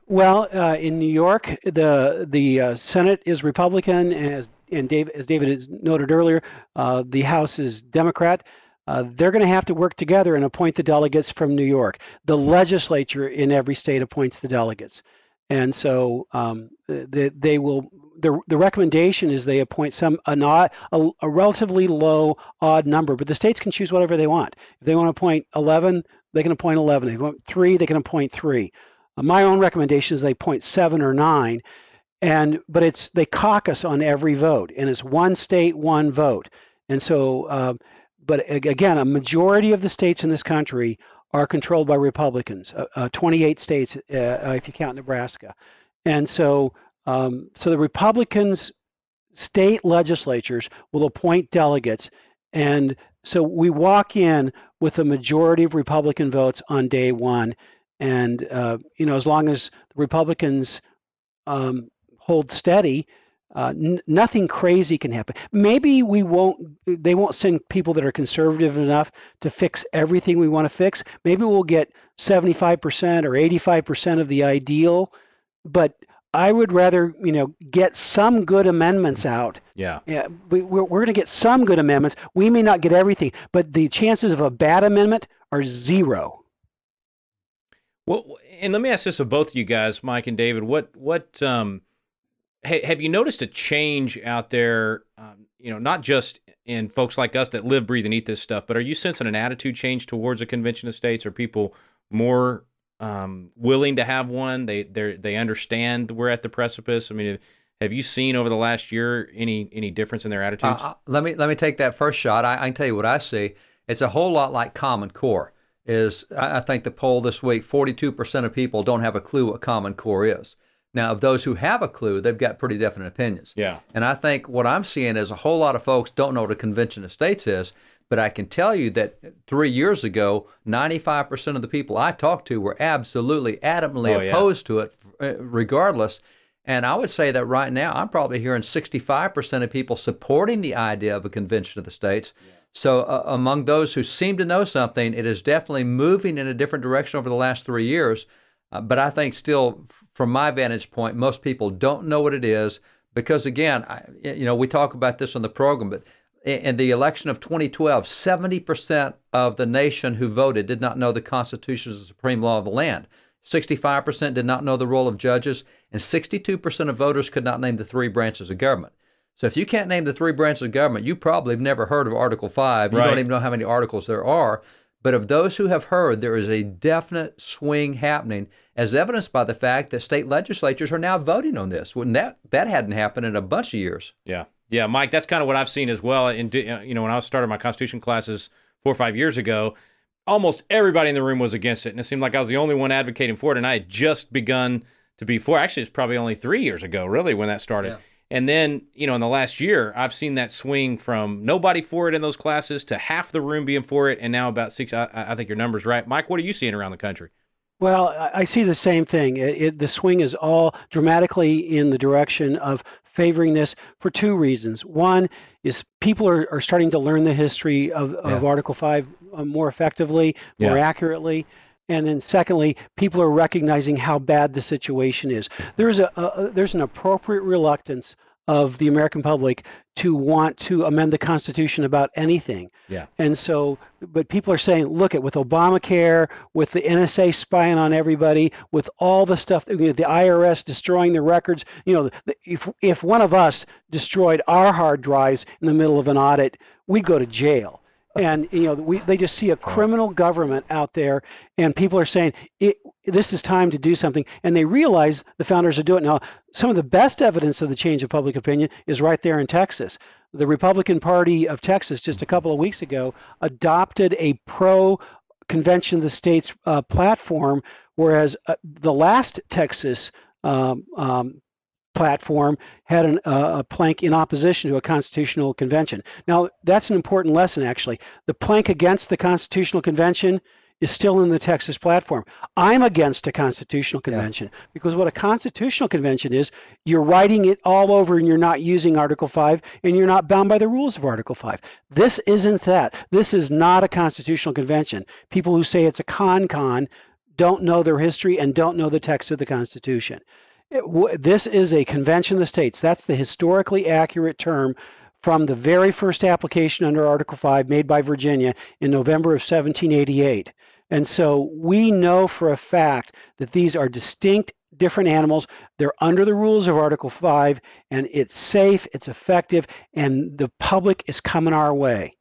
Well, in New York, the Senate is Republican, as David has noted earlier. The House is Democrat. They're going to have to work together and appoint the delegates from New York. The legislature in every state appoints the delegates. And so they will. The recommendation is they appoint a relatively low odd number, but the states can choose whatever they want. If they want to appoint 11, they can appoint 11. If they want 3, they can appoint 3. My own recommendation is they appoint 7 or 9, but they caucus on every vote, and it's one state, one vote. And so, but again, a majority of the states in this country are controlled by Republicans, 28 states if you count Nebraska. And so the Republicans' state legislatures will appoint delegates. And so we walk in with a majority of Republican votes on day one. And, as long as the Republicans hold steady, nothing crazy can happen. Maybe they won't send people that are conservative enough to fix everything we want to fix. Maybe we'll get 75% or 85% of the ideal, but I would rather, get some good amendments out. Yeah. We're going to get some good amendments. We may not get everything, but the chances of a bad amendment are 0. Well, and let me ask this of both of you guys, Mike and David. What have you noticed a change out there, not just in folks like us that live, breathe, and eat this stuff, but are you sensing an attitude change towards a convention of states? Are people more willing to have one? They understand we're at the precipice? I mean, have you seen over the last year any difference in their attitudes? Let me take that first shot. I can tell you what I see. It's a whole lot like Common Core. I think the poll this week, 42% of people don't have a clue what Common Core is. Now, of those who have a clue, they've got pretty definite opinions. Yeah. And I think what I'm seeing is a whole lot of folks don't know what a convention of states is, but I can tell you that 3 years ago, 95% of the people I talked to were absolutely adamantly opposed to it regardless. And I would say that right now, I'm probably hearing 65% of people supporting the idea of a convention of the states. Yeah. So among those who seem to know something, it is definitely moving in a different direction over the last 3 years. But I think still, from my vantage point, most people don't know what it is because, again, we talk about this on the program, but in the election of 2012, 70% of the nation who voted did not know the Constitution is the supreme law of the land. 65% did not know the role of judges, and 62% of voters could not name the three branches of government. So if you can't name the three branches of government, you probably have never heard of Article 5. You don't even know how many articles there are. But of those who have heard, there is a definite swing happening, as evidenced by the fact that state legislatures are now voting on this. When that hadn't happened in a bunch of years. Yeah, Mike, that's kind of what I've seen as well. And when I started my Constitution classes 4 or 5 years ago, almost everybody in the room was against it, and it seemed like I was the only one advocating for it, and I had just begun to be for. Actually, it's probably only 3 years ago, really, when that started. Yeah. And then, in the last year, I've seen that swing from nobody for it in those classes to half the room being for it, and now about 6. I think your number's right. Mike, what are you seeing around the country? Well, I see the same thing. The swing is all dramatically in the direction of favoring this for two reasons. One is people are starting to learn the history of Article 5 more effectively, more accurately. And then secondly, people are recognizing how bad the situation is. There's an appropriate reluctance of the American public to want to amend the Constitution about anything. Yeah. And so, but people are saying, look, with Obamacare, with the NSA spying on everybody, with all the stuff, the IRS destroying the records, if one of us destroyed our hard drives in the middle of an audit, we'd go to jail. And they just see a criminal government out there, and people are saying this is time to do something. And they realize the founders are doing it now. Some of the best evidence of the change of public opinion is right there in Texas. The Republican Party of Texas just a couple of weeks ago adopted a pro-Convention of the States platform, whereas the last Texas platform had a plank in opposition to a constitutional convention. Now, that's an important lesson, actually. The plank against the constitutional convention is still in the Texas platform. I'm against a constitutional convention because what a constitutional convention is, you're writing it all over and you're not using Article 5 and you're not bound by the rules of Article 5. This isn't that. This is not a constitutional convention. People who say it's a con don't know their history and don't know the text of the Constitution. This is a convention of the states. That's the historically accurate term from the very first application under Article 5 made by Virginia in November of 1788. And so we know for a fact that these are distinct, different animals. They're under the rules of Article 5, and it's safe, it's effective, and the public is coming our way.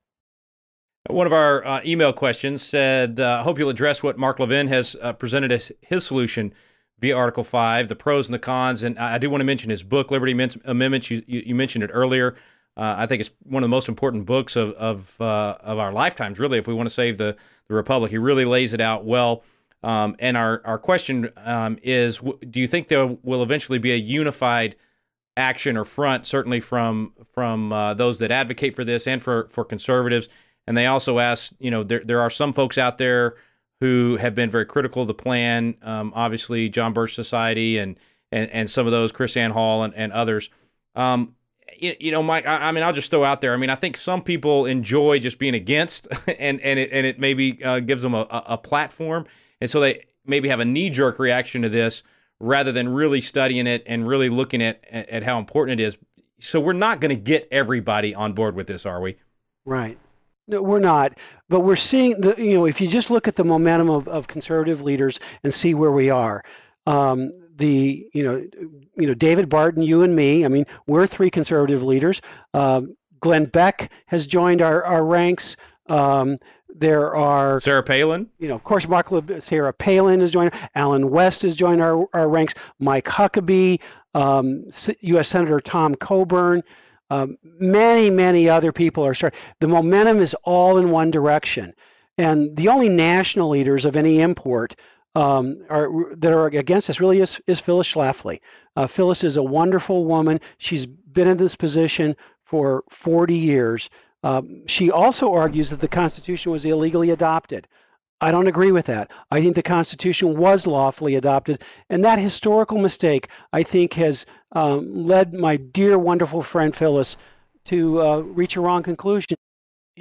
One of our email questions said, hope you'll address what Mark Levin has presented as his solution via Article 5, the pros and the cons. And I do want to mention his book, Liberty Amendments. You mentioned it earlier. I think it's one of the most important books of our lifetimes, really, if we want to save the Republic. He really lays it out well. And our question is, do you think there will eventually be a unified action or front, certainly from those that advocate for this and for conservatives? And they also ask, there are some folks out there who have been very critical of the plan, obviously John Birch Society and some of those, Chris Ann Hall and others. Mike, I'll just throw out there, I think some people enjoy just being against and it maybe gives them a platform. And so they maybe have a knee-jerk reaction to this rather than really studying it and really looking at how important it is. So we're not going to get everybody on board with this, are we? Right. No, we're not, but we're seeing if you just look at the momentum of conservative leaders and see where we are, David Barton, you and me, we're three conservative leaders. Glenn Beck has joined our ranks. There are Sarah Palin. Of course, Sarah Palin has joined. Alan West has joined our ranks. Mike Huckabee, U.S. Senator Tom Coburn. Many other people are starting. The momentum is all in one direction, and the only national leaders of any import that are against us really is Phyllis Schlafly. Phyllis is a wonderful woman. She's been in this position for 40 years. She also argues that the Constitution was illegally adopted. I don't agree with that. I think the Constitution was lawfully adopted, and that historical mistake, I think, has led my dear, wonderful friend Phyllis to reach a wrong conclusion.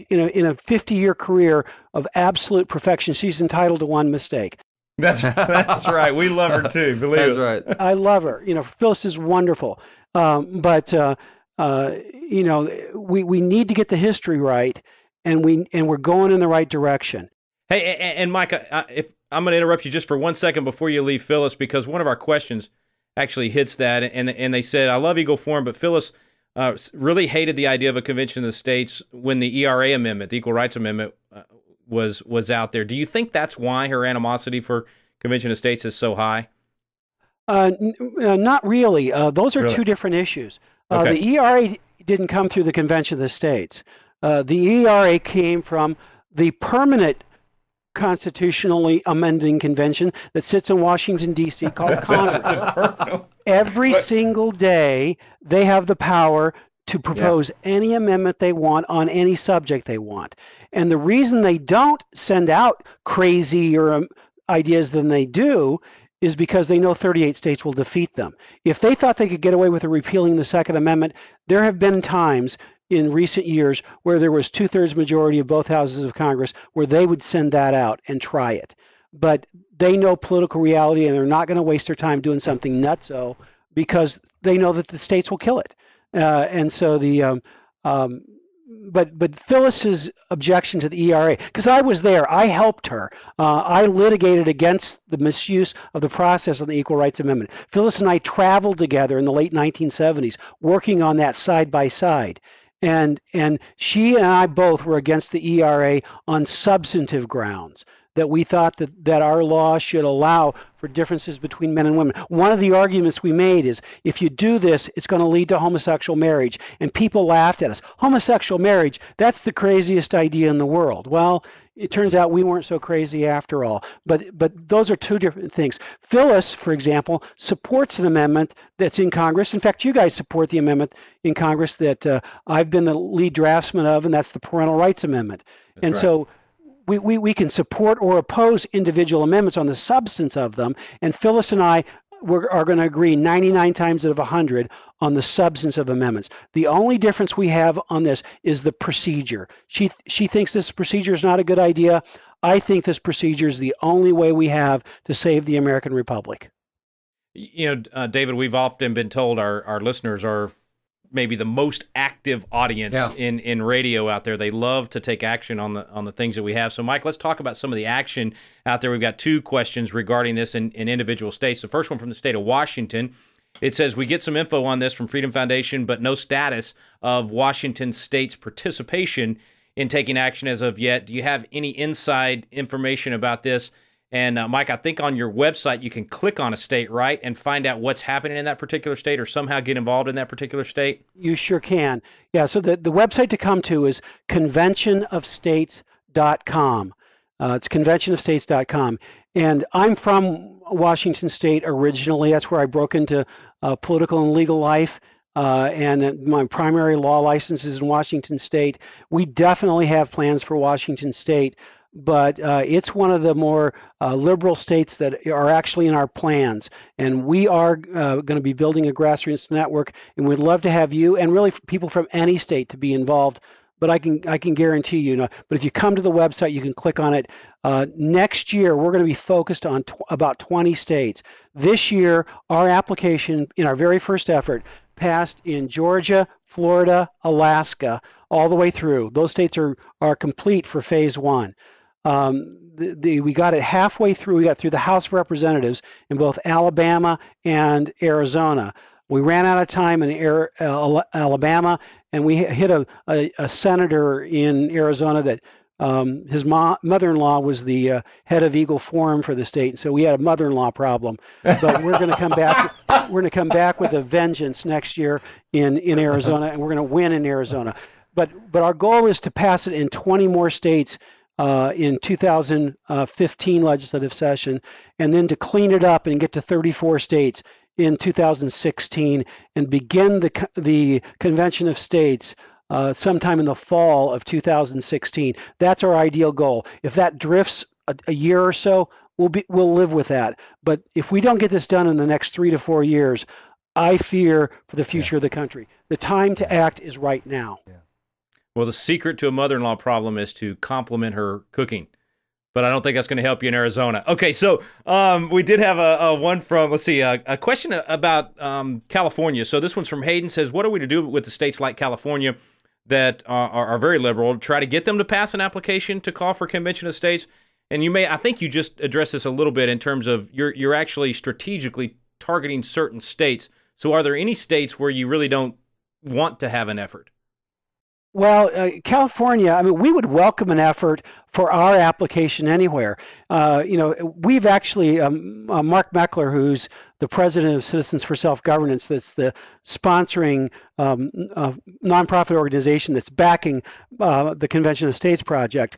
In a 50-year career of absolute perfection, she's entitled to one mistake. That's right. We love her too. Believe That's it. right. I love her. Phyllis is wonderful, but we need to get the history right, and we're going in the right direction. Hey, and Mike, if I'm going to interrupt you just for 1 second before you leave, Phyllis, because one of our questions actually hits that, and they said, "I love Eagle Forum, but Phyllis really hated the idea of a convention of the states when the ERA amendment, the Equal Rights Amendment, was out there." Do you think that's why her animosity for convention of states is so high? Not really. Those are Really? two different issues. Okay. The ERA didn't come through the Convention of the States. The ERA came from the permanent constitutionally amending convention that sits in Washington, D.C. called Congress. Every single day, they have the power to propose any amendment they want on any subject they want. And the reason they don't send out crazier ideas than they do is because they know 38 states will defeat them. If they thought they could get away with repealing the Second Amendment, there have been times in recent years where there was 2/3 majority of both houses of Congress where they would send that out and try it. But they know political reality, and they're not going to waste their time doing something nutso because they know that the states will kill it. And so but Phyllis's objection to the ERA, because I was there, I helped her. I litigated against the misuse of the process on the Equal Rights Amendment. Phyllis and I traveled together in the late 1970s, working on that side by side. And she and I both were against the ERA on substantive grounds, that we thought that our law should allow for differences between men and women. One of the arguments we made is, if you do this, it's going to lead to homosexual marriage. And people laughed at us. Homosexual marriage, that's the craziest idea in the world. Well, it turns out we weren't so crazy after all. But those are two different things. Phyllis, for example, supports an amendment that's in Congress. In fact, you guys support the amendment in Congress that I've been the lead draftsman of, and that's the Parental Rights Amendment. That's right. So we can support or oppose individual amendments on the substance of them, and Phyllis and I are going to agree 99 times out of 100 on the substance of amendments. The only difference we have on this is the procedure. She thinks this procedure is not a good idea. I think this procedure is the only way we have to save the American Republic. David, we've often been told our listeners are maybe the most active audience in radio out there. They love to take action on the things that we have. So, Mike, let's talk about some of the action out there. We've got two questions regarding this in individual states. The first one from the state of Washington. It says, we get some info on this from Freedom Foundation, but no status of Washington State's participation in taking action as of yet. Do you have any inside information about this? And Mike, I think on your website you can click on a state, right, and find out what's happening in that particular state or somehow get involved in that particular state? You sure can. Yeah, so the website to come to is conventionofstates.com. It's conventionofstates.com. And I'm from Washington State originally. That's where I broke into political and legal life. And my primary law license is in Washington State. We definitely have plans for Washington State, but it's one of the more liberal states that are actually in our plans. And we are going to be building a grassroots network, and we'd love to have you and really people from any state to be involved. But I can guarantee you, but if you come to the website, you can click on it. Next year, we're going to be focused on about 20 states. This year, our application in our very first effort passed in Georgia, Florida, Alaska, all the way through. Those states are complete for phase one. We got it halfway through. We got through the House of Representatives in both Alabama and Arizona. We ran out of time in Alabama, and we hit a senator in Arizona that his mother-in-law was the head of Eagle Forum for the state, so we had a mother-in-law problem. But we're going to come back. We're going to come back with a vengeance next year in Arizona, and we're going to win in Arizona. But our goal is to pass it in 20 more states in 2015 legislative session, and then to clean it up and get to 34 states in 2016 and begin the Convention of States sometime in the fall of 2016. That's our ideal goal. If that drifts a year or so, we'll live with that. But if we don't get this done in the next 3 to 4 years, I fear for the future of the country. The time to act is right now. Yeah. Well, the secret to a mother-in-law problem is to compliment her cooking. But I don't think that's going to help you in Arizona. Okay, so we did have a one from, let's see, a question about California. So this one's from Hayden, says, what are we to do with the states like California that are very liberal, try to get them to pass an application to call for convention of states? And I think you just addressed this a little bit in terms of you're actually strategically targeting certain states. So are there any states where you really don't want to have an effort? Well, California, I mean, we would welcome an effort for our application anywhere. We've actually, Mark Meckler, who's the president of Citizens for Self-Governance, that's the sponsoring nonprofit organization that's backing the Convention of States project.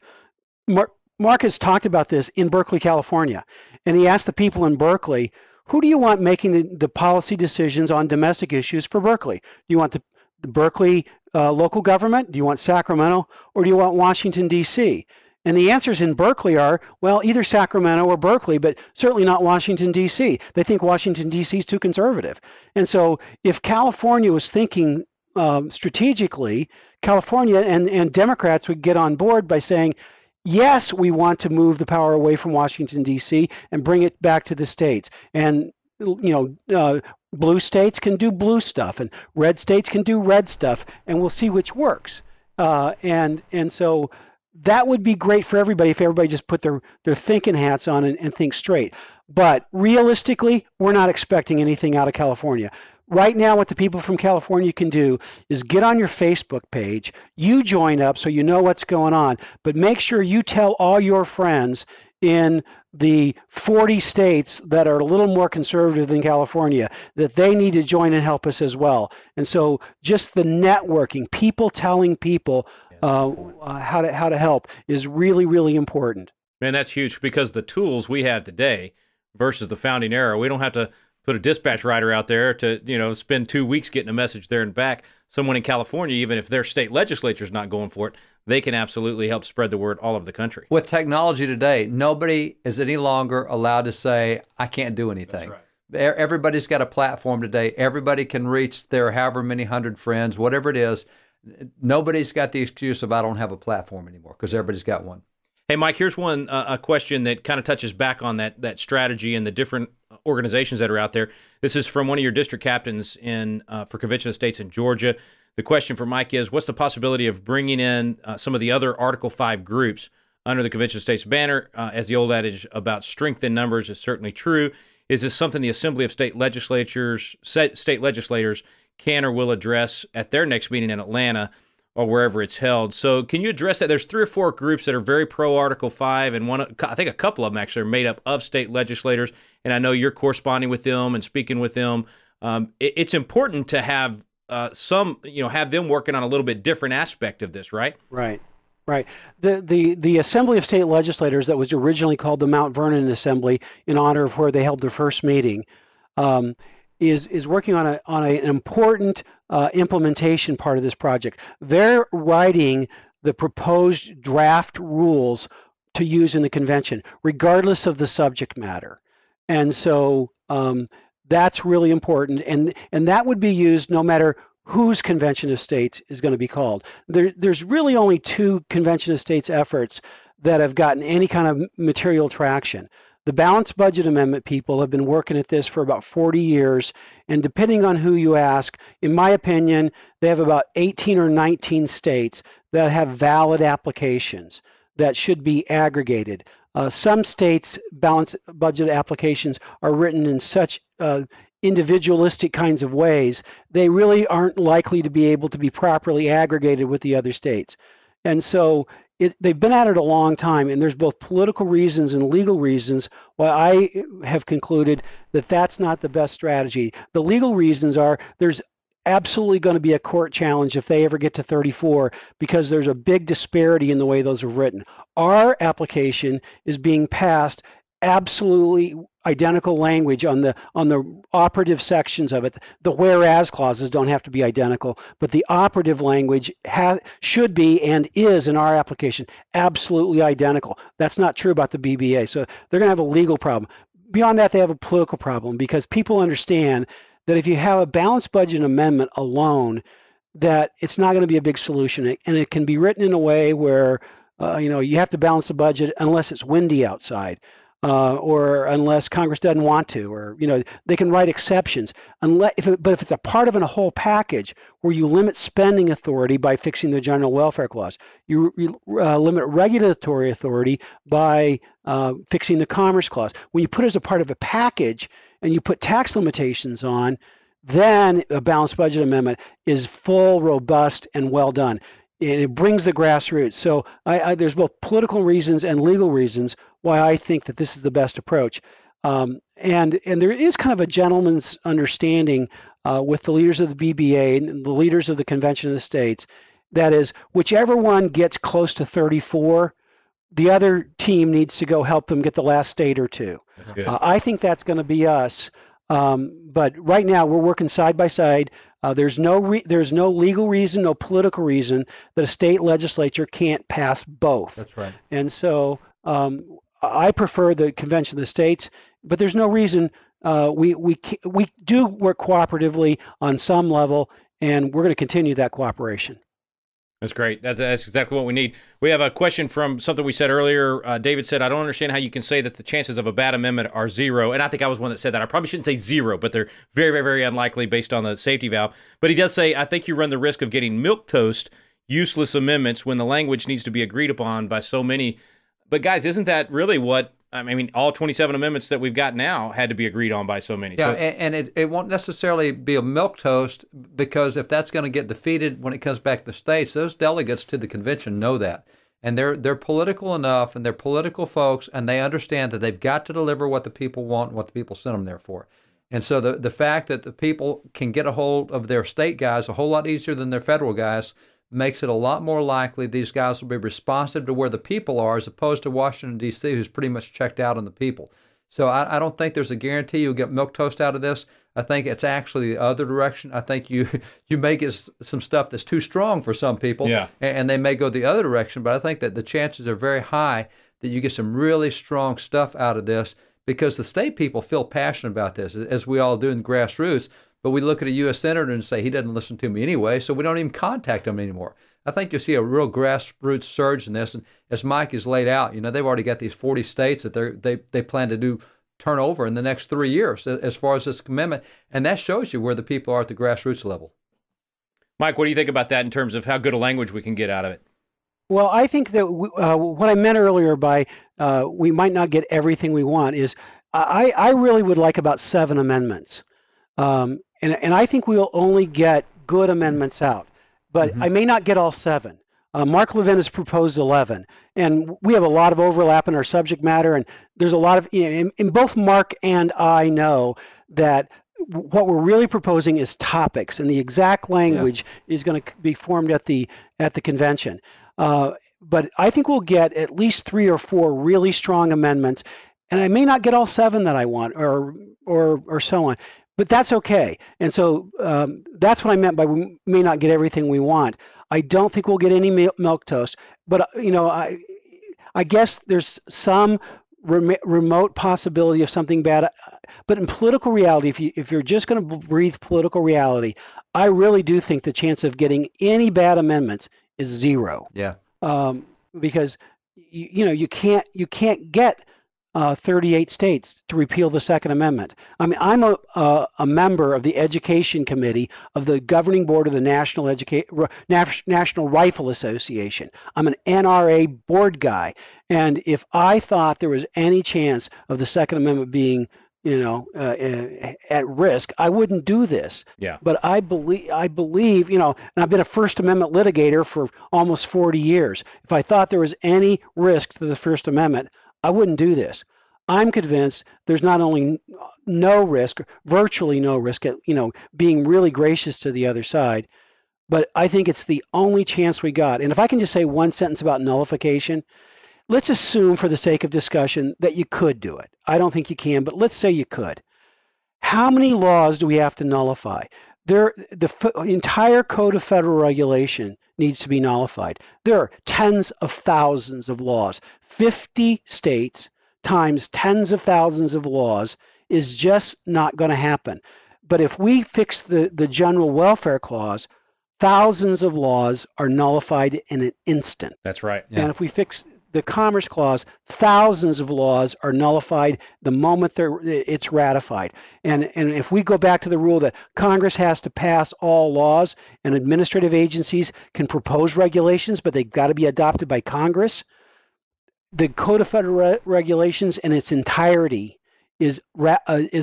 Mark has talked about this in Berkeley, California, and he asked the people in Berkeley, who do you want making the policy decisions on domestic issues for Berkeley? Do you want the Berkeley local government? Do you want Sacramento, or do you want Washington, D.C.? And the answers in Berkeley are, well, either Sacramento or Berkeley, but certainly not Washington, D.C. They think Washington, D.C. is too conservative. And so if California was thinking strategically, California and Democrats would get on board by saying, yes, we want to move the power away from Washington, D.C. and bring it back to the states. And blue states can do blue stuff, and red states can do red stuff, and we'll see which works. And so that would be great for everybody if everybody just put their thinking hats on and think straight. But realistically, we're not expecting anything out of California. Right now, what the people from California can do is get on your Facebook page, you join up so you know what's going on, but make sure you tell all your friends in the 40 states that are a little more conservative than California that they need to join and help us as well. And so just the networking, people telling people how to help is really, really important. Man, that's huge, because the tools we have today versus the founding era, we don't have to put a dispatch rider out there to, spend 2 weeks getting a message there and back. Someone in California, even if their state legislature is not going for it, they can absolutely help spread the word all over the country. With technology today, nobody is any longer allowed to say, I can't do anything. That's right. Everybody's got a platform today. Everybody can reach their however many hundred friends, whatever it is. Nobody's got the excuse of I don't have a platform anymore, because everybody's got one. Hey, Mike, here's one a question that kind of touches back on that strategy and the different organizations that are out there. This is from one of your district captains for Convention of States in Georgia. The question for Mike is, what's the possibility of bringing in some of the other Article 5 groups under the Convention of States banner? As the old adage about strength in numbers is certainly true. Is this something the Assembly of State Legislators can or will address at their next meeting in Atlanta or wherever it's held? So can you address that? There's 3 or 4 groups that are very pro Article 5, and I think a couple of them actually are made up of state legislators, and I know you're corresponding with them and speaking with them. It's important to have have them working on a little bit different aspect of this, right? Right. The Assembly of State Legislators, that was originally called the Mount Vernon Assembly in honor of where they held their first meeting, is working on an important implementation part of this project. They're writing the proposed draft rules to use in the convention, regardless of the subject matter. And so that's really important, and that would be used no matter whose Convention of States is going to be called. There's really only 2 Convention of States efforts that have gotten any kind of material traction. The Balanced Budget Amendment people have been working at this for about 40 years, and depending on who you ask, in my opinion, they have about 18 or 19 states that have valid applications that should be aggregated. Some states' balanced budget applications are written in such individualistic kinds of ways, they really aren't likely to be able to be properly aggregated with the other states. And so they've been at it a long time, and there's both political reasons and legal reasons why I have concluded that that's not the best strategy. The legal reasons are there's absolutely going to be a court challenge if they ever get to 34, because there's a big disparity in the way those are written. Our application is being passed absolutely identical language on the operative sections of it. The whereas clauses don't have to be identical, but the operative language should be and is in our application absolutely identical. That's not true about the BBA. So they're going to have a legal problem. Beyond that, they have a political problem because people understand that if you have a balanced budget amendment alone, that it's not going to be a big solution, and it can be written in a way where you have to balance the budget unless it's windy outside, or unless Congress doesn't want to, or they can write exceptions. But if it's a part of a whole package where you limit spending authority by fixing the general welfare clause, you limit regulatory authority by fixing the commerce clause. When you put it as a part of a package and you put tax limitations on, then a balanced budget amendment is full, robust, and well done. It brings the grassroots. So there's both political reasons and legal reasons why I think that this is the best approach. And there is kind of a gentleman's understanding with the leaders of the BBA and the leaders of the Convention of the States. That is, whichever one gets close to 34, the other team needs to go help them get the last state or two. That's good. I think that's going to be us. But right now we're working side by side. There's no legal reason, no political reason that a state legislature can't pass both. That's right. And so I prefer the Convention of the States, but there's no reason we do work cooperatively on some level, and we're going to continue that cooperation. That's great. That's exactly what we need. We have a question from something we said earlier. David said, I don't understand how you can say that the chances of a bad amendment are zero. And I think I was one that said that. I probably shouldn't say zero, but they're very, very, very unlikely based on the safety valve. But he does say, I think you run the risk of getting milquetoast useless amendments when the language needs to be agreed upon by so many. But guys, isn't that really what, I mean, all 27 amendments that we've got now had to be agreed on by so many. Yeah, so, and it won't necessarily be a milquetoast, because if that's going to get defeated when it comes back to the states, those delegates to the convention know that. And they're political enough, and they're political folks, and they understand that they've got to deliver what the people want and what the people sent them there for. And so the fact that the people can get a hold of their state guys a whole lot easier than their federal guys makes it a lot more likely these guys will be responsive to where the people are, as opposed to Washington, D.C., who's pretty much checked out on the people. So I don't think there's a guarantee you'll get milquetoast out of this. I think it's actually the other direction. I think you may get some stuff that's too strong for some people, yeah, and they may go the other direction. But I think that the chances are very high that you get some really strong stuff out of this, because the state people feel passionate about this, as we all do in the grassroots. But we look at a U.S. Senator and say, he doesn't listen to me anyway, so we don't even contact him anymore. I think you'll see a real grassroots surge in this. And as Mike has laid out, they've already got these 40 states that they plan to turn over in the next 3 years as far as this amendment. And that shows you where the people are at the grassroots level. Mike, what do you think about that in terms of how good a language we can get out of it? Well, I think that what I meant earlier by we might not get everything we want is I really would like about 7 amendments. And I think we'll only get good amendments out, but I may not get all 7. Mark Levin has proposed 11, and we have a lot of overlap in our subject matter, and there's a lot of, in both Mark and I know that what we're really proposing is topics, and the exact language is going to be formed at the convention. But I think we'll get at least 3 or 4 really strong amendments, and I may not get all 7 that I want, or so on. But that's okay. And so that's what I meant by we may not get everything we want. I don't think we'll get any milquetoast. But, I guess there's some remote possibility of something bad. But in political reality, if you're just going to breathe political reality, I really do think the chance of getting any bad amendments is 0. Yeah. Because, you can't get 38 states to repeal the Second Amendment. I mean, I'm a member of the Education Committee of the Governing Board of the National Rifle Association. I'm an NRA board guy, and if I thought there was any chance of the Second Amendment being, at risk, I wouldn't do this. Yeah. But I believe, and I've been a First Amendment litigator for almost 40 years. If I thought there was any risk to the First Amendment, I wouldn't do this. I'm convinced there's not only no risk, virtually no risk at, being really gracious to the other side, but I think it's the only chance we got. And if I can just say one sentence about nullification, let's assume for the sake of discussion that you could do it. I don't think you can, but let's say you could. How many laws do we have to nullify? The entire Code of Federal Regulation needs to be nullified. There are tens of thousands of laws. 50 states times tens of thousands of laws is just not going to happen. But if we fix the General Welfare Clause, thousands of laws are nullified in an instant. That's right. Yeah. And if we fix the Commerce Clause, thousands of laws are nullified the moment it's ratified. And if we go back to the rule that Congress has to pass all laws and administrative agencies can propose regulations, but they've got to be adopted by Congress, the Code of Federal Regulations in its entirety is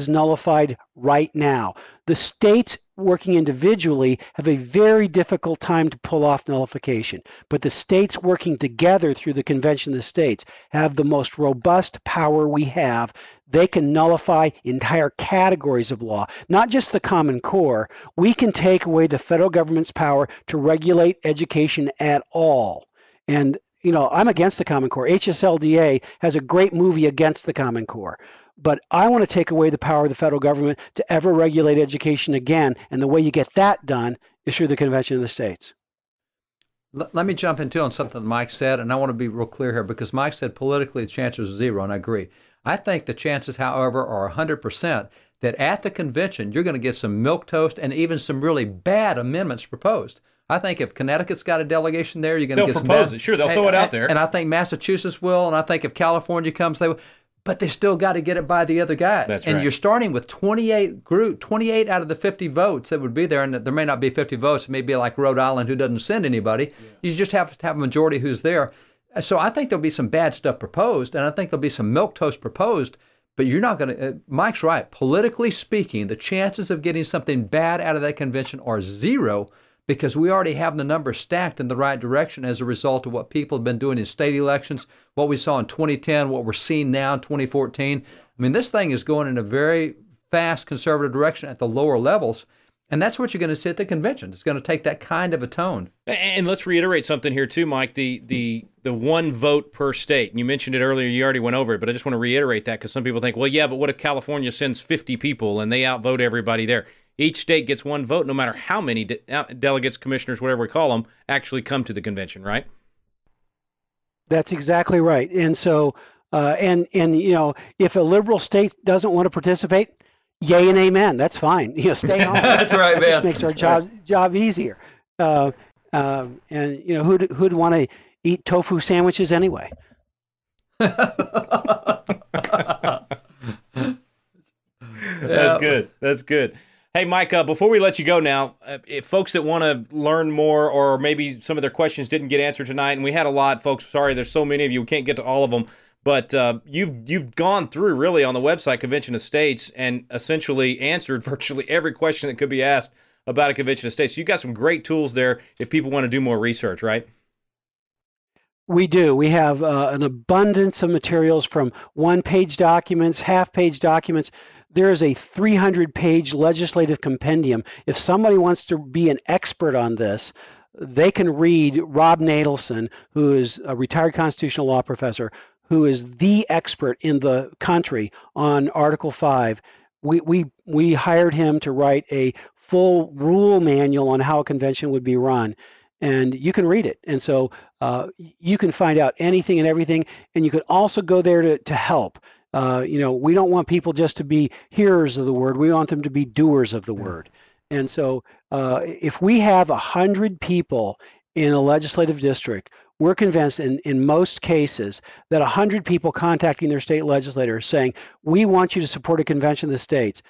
nullified right now. The states working individually have a very difficult time to pull off nullification, but the states working together through the Convention of the States have the most robust power we have. They can nullify entire categories of law, not just the Common Core. We can take away the federal government's power to regulate education at all. And you know, I'm against the Common Core. HSLDA has a great movie against the Common Core. But I want to take away the power of the federal government to ever regulate education again. And the way you get that done is through the Convention of the States. Let me jump into on something that Mike said, and I want to be real clear here, because Mike said politically the chances are zero, and I agree. I think the chances, however, are 100% that at the convention you're going to get some milquetoast and even some really bad amendments proposed. I think if Connecticut's got a delegation there, you're going to get some bad. They'll propose it. Sure, they'll throw it out there. And I think Massachusetts will, and I think if California comes, they will. But they still got to get it by the other guys. That's and right. You're starting with 28 out of the 50 votes that would be there, and there may not be 50 votes. It may be like Rhode Island, who doesn't send anybody. Yeah. You just have to have a majority who's there. So I think there'll be some bad stuff proposed, and I think there'll be some milquetoast proposed. But you're not going to. Mike's right. Politically speaking, the chances of getting something bad out of that convention are zero, because we already have the numbers stacked in the right direction as a result of what people have been doing in state elections, what we saw in 2010, what we're seeing now in 2014. I mean, this thing is going in a very fast conservative direction at the lower levels, and that's what you're going to see at the convention. It's going to take that kind of a tone. And let's reiterate something here too, Mike, the one vote per state. And you mentioned it earlier, you already went over it, but I just want to reiterate that because some people think, well, yeah, but what if California sends 50 people and they outvote everybody there? Each state gets one vote, no matter how many delegates, commissioners, whatever we call them, actually come to the convention, right? That's exactly right. And so, and you know, if a liberal state doesn't want to participate, yay and amen. That's fine. You know, stay home. That's right, man. It makes our job easier. And you know, who'd want to eat tofu sandwiches anyway? That's good. That's good. Hey, Mike, before we let you go now, if folks that want to learn more or maybe some of their questions didn't get answered tonight, and we had a lot, folks, sorry, there's so many of you, we can't get to all of them, but you've gone through really on the website Convention of States and essentially answered virtually every question that could be asked about a Convention of States. So you've got some great tools there if people want to do more research, right? We do. We have an abundance of materials from one-page documents, half-page documents. There is a 300-page legislative compendium. If somebody wants to be an expert on this, they can read Rob Natelson, who is a retired constitutional law professor, who is the expert in the country on Article 5. We hired him to write a full rule manual on how a convention would be run. And you can read it. And so you can find out anything and everything. And you can also go there to help. You know, we don't want people just to be hearers of the word. We want them to be doers of the word. And so if we have 100 people in a legislative district, we're convinced in most cases that 100 people contacting their state legislator saying, we want you to support a convention of the states,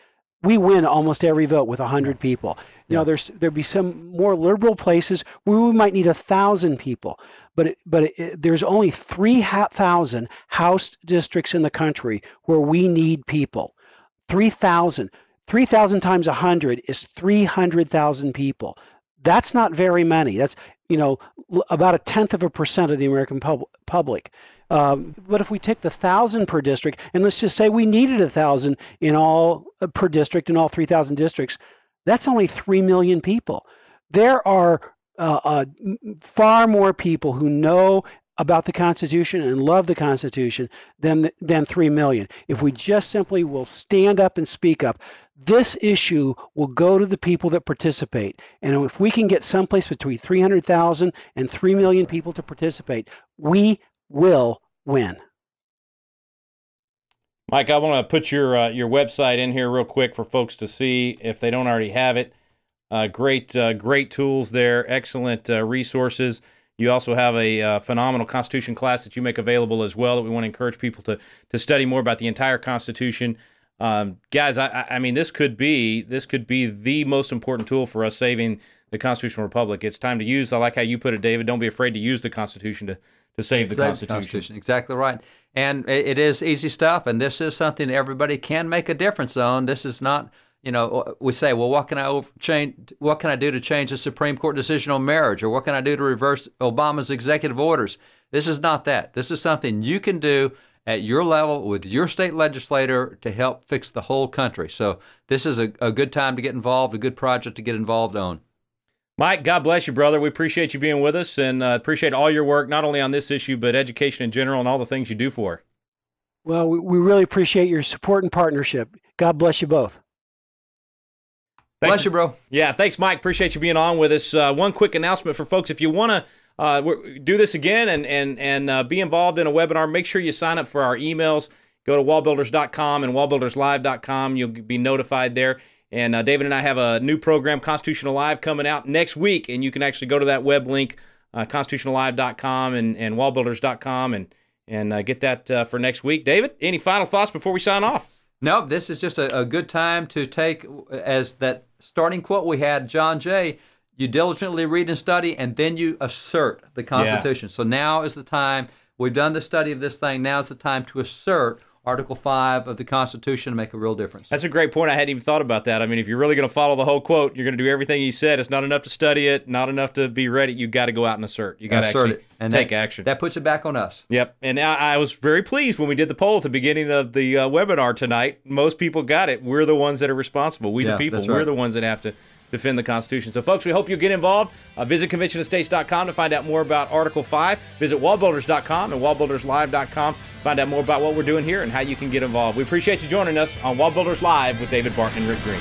we win almost every vote with 100 people. You know, there'd be some more liberal places where we might need 1,000 people, but there's only 3,000 House districts in the country where we need people. 3,000 times 100 is 300,000 people. That's not very many. That's, you know, about 0.1% of the American public. But if we take the 1,000 per district, and let's just say we needed 1,000 in all per district in all 3,000 districts, that's only 3 million people. There are far more people who know about the Constitution and love the Constitution than 3 million. If we just simply will stand up and speak up, this issue will go to the people that participate. And if we can get someplace between 300,000 and 3 million people to participate, we will win. Mike, I want to put your website in here real quick for folks to see if they don't already have it. Great tools there, excellent resources. You also have a phenomenal Constitution class that you make available as well that we want to encourage people to study more about the entire Constitution. Guys, I mean, this could be the most important tool for us saving the constitutional republic. It's time to use, I like how you put it, David, don't be afraid to use the Constitution to save the Constitution. Exactly right. And it is easy stuff, and this is something everybody can make a difference on. This is not, we say, well, what can I do to change the Supreme Court decision on marriage, or what can I do to reverse Obama's executive orders? This is not that. This is something you can do at your level with your state legislator to help fix the whole country. So this is a good time to get involved, a good project to get involved on. Mike, God bless you, brother. We appreciate you being with us and appreciate all your work, not only on this issue, but education in general and all the things you do for. Well, we really appreciate your support and partnership. God bless you both. Bless you, bro. Yeah, thanks, Mike. Appreciate you being on with us. One quick announcement for folks. If you want to do this again and be involved in a webinar, make sure you sign up for our emails. Go to wallbuilders.com and wallbuilderslive.com. You'll be notified there. And David and I have a new program, Constitutional Live, coming out next week. And you can actually go to that web link, constitutionallive.com and wallbuilders.com, and get that for next week. David, any final thoughts before we sign off? No, this is just a good time to take, as that starting quote we had, John Jay, you diligently read and study, and then you assert the Constitution. Yeah. So now is the time. We've done the study of this thing. Now is the time to assert Article 5 of the Constitution and make a real difference. That's a great point. I hadn't even thought about that. I mean, if you're really going to follow the whole quote, you're going to do everything he said. It's not enough to study it, not enough to be ready. You got to go out and assert. You got to actually take action. That puts it back on us. Yep. And I was very pleased when we did the poll at the beginning of the webinar tonight. Most people got it. We're the ones that are responsible. We the people. We're the ones that have to defend the Constitution. So, folks, we hope you'll get involved. Visit conventionofstates.com to find out more about Article 5. Visit wallbuilders.com and wallbuilderslive.com. Find out more about what we're doing here and how you can get involved. We appreciate you joining us on Wall Builders Live with David Barton and Rick Green.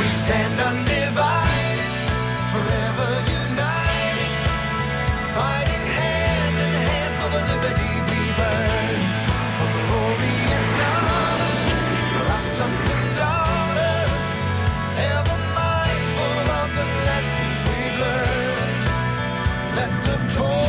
We stand undivided, forever united, fighting hand in hand for the liberty we burn, for glory and honor, for our sons and daughters, ever mindful of the lessons we've learned. Let the torch